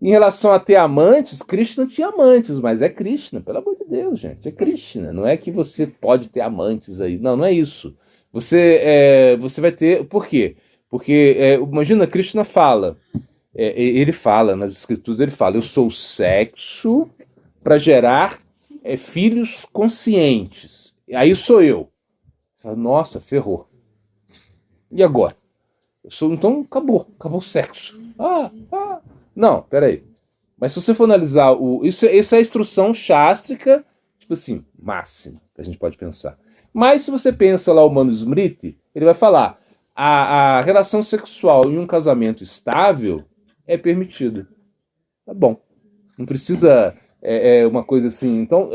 Em relação a ter amantes, Krishna tinha amantes, mas é Krishna, pelo amor de Deus, gente, é Krishna, não é que você pode ter amantes aí, não é isso. Você vai ter, por quê? Porque, imagina, Krishna fala, ele fala nas escrituras, ele fala, eu sou o sexo para gerar filhos conscientes. Aí sou eu. Você fala, nossa, ferrou. E agora? Então acabou o sexo. Não, peraí. Mas se você for analisar, essa é a instrução chástrica, tipo assim, máxima, que a gente pode pensar. Mas se você pensa lá o Manu Smriti, ele vai falar, a relação sexual em um casamento estável é permitida. Tá bom. Não precisa uma coisa assim. Então,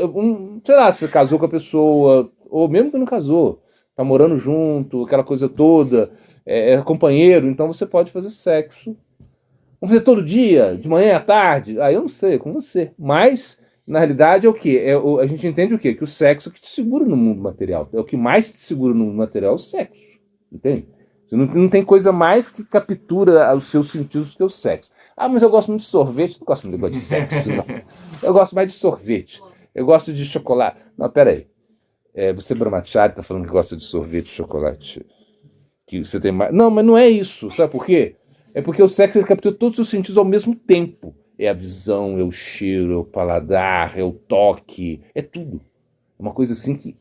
sei lá, você casou com a pessoa, ou mesmo que não casou, tá morando junto, aquela coisa toda, é companheiro, então você pode fazer sexo. Vamos fazer todo dia, de manhã à tarde? Eu não sei, é com você. Mas, na realidade, é o quê? A gente entende o quê? Que o sexo é o que te segura no mundo material. É o que mais te segura no mundo material, é o sexo. Entende? Não tem coisa mais que captura os seus sentidos do que o sexo. Mas eu gosto muito de sorvete. Não gosto muito de sexo, não. Eu gosto mais de sorvete. Eu gosto de chocolate. Não, peraí. Você, Brahmachari, tá falando que gosta de sorvete e chocolate. Que você tem mais. Não, mas não é isso. Sabe por quê? É porque o sexo ele captura todos os seus sentidos ao mesmo tempo. É a visão, é o cheiro, é o paladar, é o toque, é tudo. É uma coisa assim que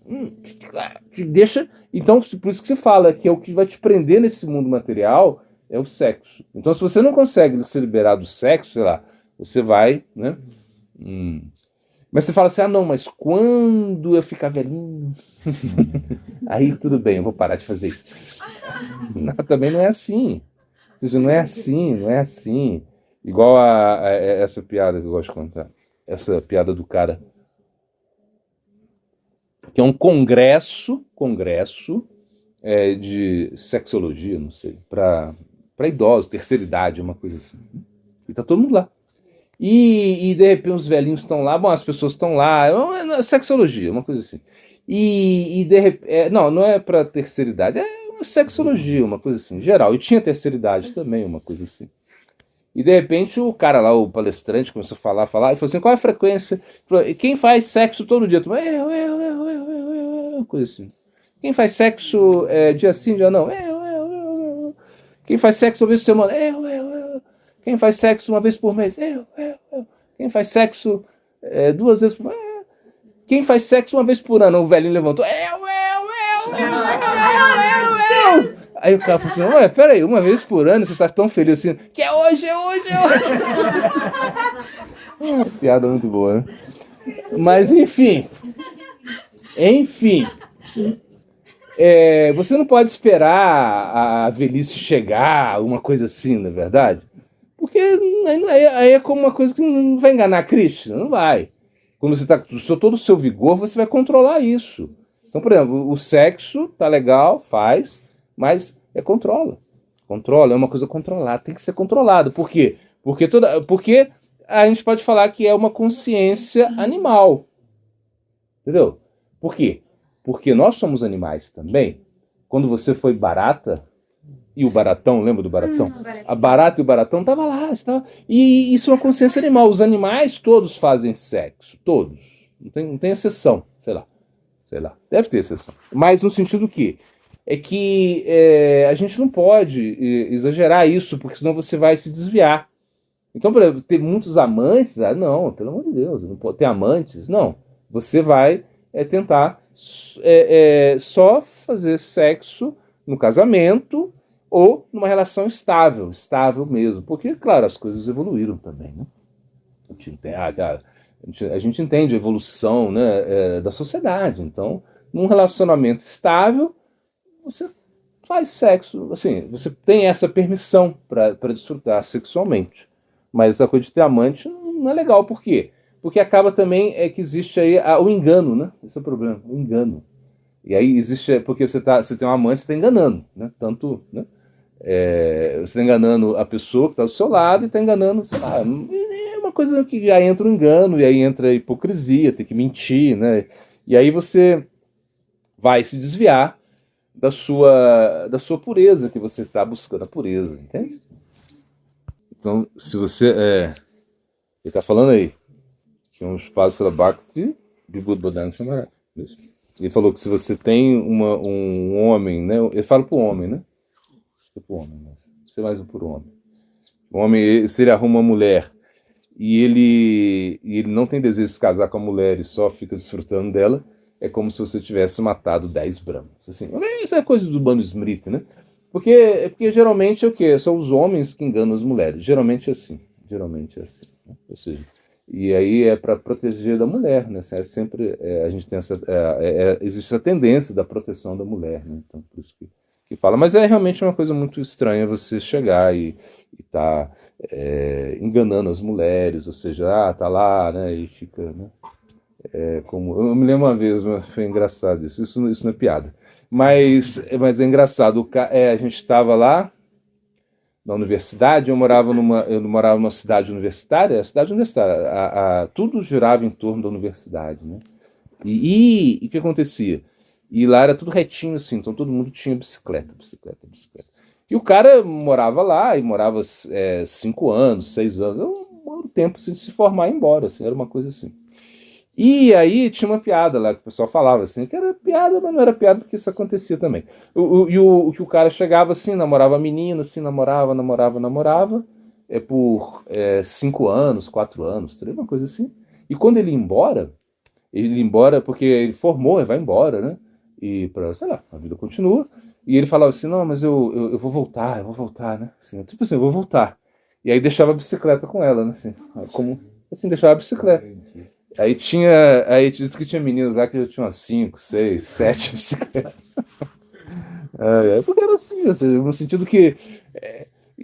te deixa... Então, por isso que você fala que é o que vai te prender nesse mundo material é o sexo. Então, se você não consegue se liberar do sexo, sei lá, você vai, né? Mas você fala assim, não, mas quando eu ficar velhinho... aí tudo bem, eu vou parar de fazer isso. Não, também não é assim. Ou seja, não é assim. Igual a essa piada que eu gosto de contar. Essa piada do cara que é um congresso de sexologia, não sei, para idosos, terceira idade, uma coisa assim. E tá todo mundo lá. E de repente os velhinhos estão lá, as pessoas estão lá, é sexologia, uma coisa assim. E de repente, não é para terceira idade, é uma sexologia, uma coisa assim, geral. E tinha terceira idade também, uma coisa assim. E de repente o cara lá, o palestrante, começou a falar, e falou assim, qual é a frequência? Falou, quem faz sexo todo dia? Eu, coisa assim. Quem faz sexo dia sim, dia não? Eu. Quem faz sexo uma vez por semana? Eu. Quem faz sexo uma vez por mês? Eu. Quem faz sexo 2 vezes por mês? Quem faz sexo uma vez por ano? O velhinho levantou. Eu. Aí o cara falou assim, peraí, uma vez por ano você tá tão feliz assim, que é hoje. Uma piada muito boa, né? Mas enfim, você não pode esperar a velhice chegar, uma coisa assim, na verdade, porque aí é como uma coisa que não vai enganar a Krishna, não vai. Quando você está com todo o seu vigor, você vai controlar isso. Então, por exemplo, o sexo tá legal, faz, mas controla, é uma coisa controlada, tem que ser controlado. Por quê? Porque a gente pode falar que é uma consciência animal, entendeu? Por quê? Porque nós somos animais também. Quando você foi barata e o baratão, lembra do baratão? A barata e o baratão estavam lá, e isso é uma consciência animal. Os animais todos fazem sexo, todos, não tem exceção, sei lá, deve ter exceção. Mas no sentido que a gente não pode exagerar isso, porque senão você vai se desviar. Então, por exemplo, ter muitos amantes, não, pelo amor de Deus, não pode ter amantes, não. Você vai tentar só fazer sexo no casamento ou numa relação estável mesmo. Porque, claro, as coisas evoluíram também, né? A gente entende a evolução, né, da sociedade. Então, num relacionamento estável, você faz sexo, assim, você tem essa permissão para desfrutar sexualmente. Mas essa coisa de ter amante não é legal, por quê? Porque acaba também que existe aí o engano, né? Esse é o problema, o engano. E aí existe, porque você tem um amante, você está enganando, né? Tanto, né? Você está enganando a pessoa que está do seu lado e está enganando, sei lá, é uma coisa que já entra o engano, e aí entra a hipocrisia, tem que mentir, né? E aí você vai se desviar da sua pureza, que você está buscando a pureza, entende? Então, se você. Ele está falando aí que um espaço Bhakti de Buddha Samará. Ele falou que se você tem um homem, né? Ele fala para o homem, né? Para o homem, mas ser mais um por homem. O homem, se ele arruma uma mulher e ele não tem desejo de se casar com a mulher e só fica desfrutando dela, é como se você tivesse matado 10 brahmas. Assim, isso é coisa do Manu Smriti, né? Porque geralmente é o quê? São os homens que enganam as mulheres. Geralmente é assim. Geralmente é assim. Né? Ou seja, e aí é para proteger da mulher, né? Sempre a gente tem existe essa tendência da proteção da mulher, né? Então por isso que fala. Mas é realmente uma coisa muito estranha você chegar e tá enganando as mulheres, ou seja, tá lá, né? E fica, né? Como eu me lembro uma vez, foi engraçado isso não é piada, mas é engraçado. A gente estava lá na universidade, eu morava numa cidade universitária, tudo girava em torno da universidade, né? E o que acontecia? E lá era tudo retinho assim, então todo mundo tinha bicicleta. E o cara morava lá, e morava 5 anos, 6 anos, um tempo assim, de se formar e ir embora, assim, era uma coisa assim. E aí tinha uma piada lá que o pessoal falava assim, que era piada, mas não era piada porque isso acontecia também. Que o cara chegava assim, namorava a menina, assim, namorava, por 5 anos, 4 anos, uma coisa assim. E quando ele ia embora porque ele formou, ele vai embora, né? E sei lá, a vida continua. E ele falava assim, não, mas eu vou voltar, né? Assim, tipo assim, eu vou voltar. E aí deixava a bicicleta com ela, né? Assim, como assim, deixava a bicicleta. Aí disse que tinha meninos lá que já tinham 5, 6, 7 bicicletas. Porque era assim, no sentido que.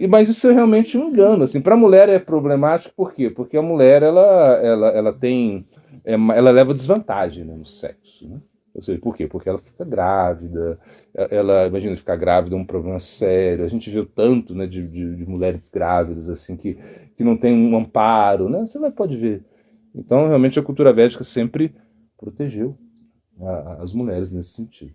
Mas isso é realmente um engano. Assim, para a mulher é problemático, por quê? Porque a mulher ela tem. Ela leva desvantagem, né, no sexo. Né? Ou seja, por quê? Porque ela fica grávida. Imagina ficar grávida é um problema sério. A gente viu tanto, né, de mulheres grávidas assim que não tem um amparo. Né? Você pode ver. Então, realmente, a cultura védica sempre protegeu as mulheres nesse sentido.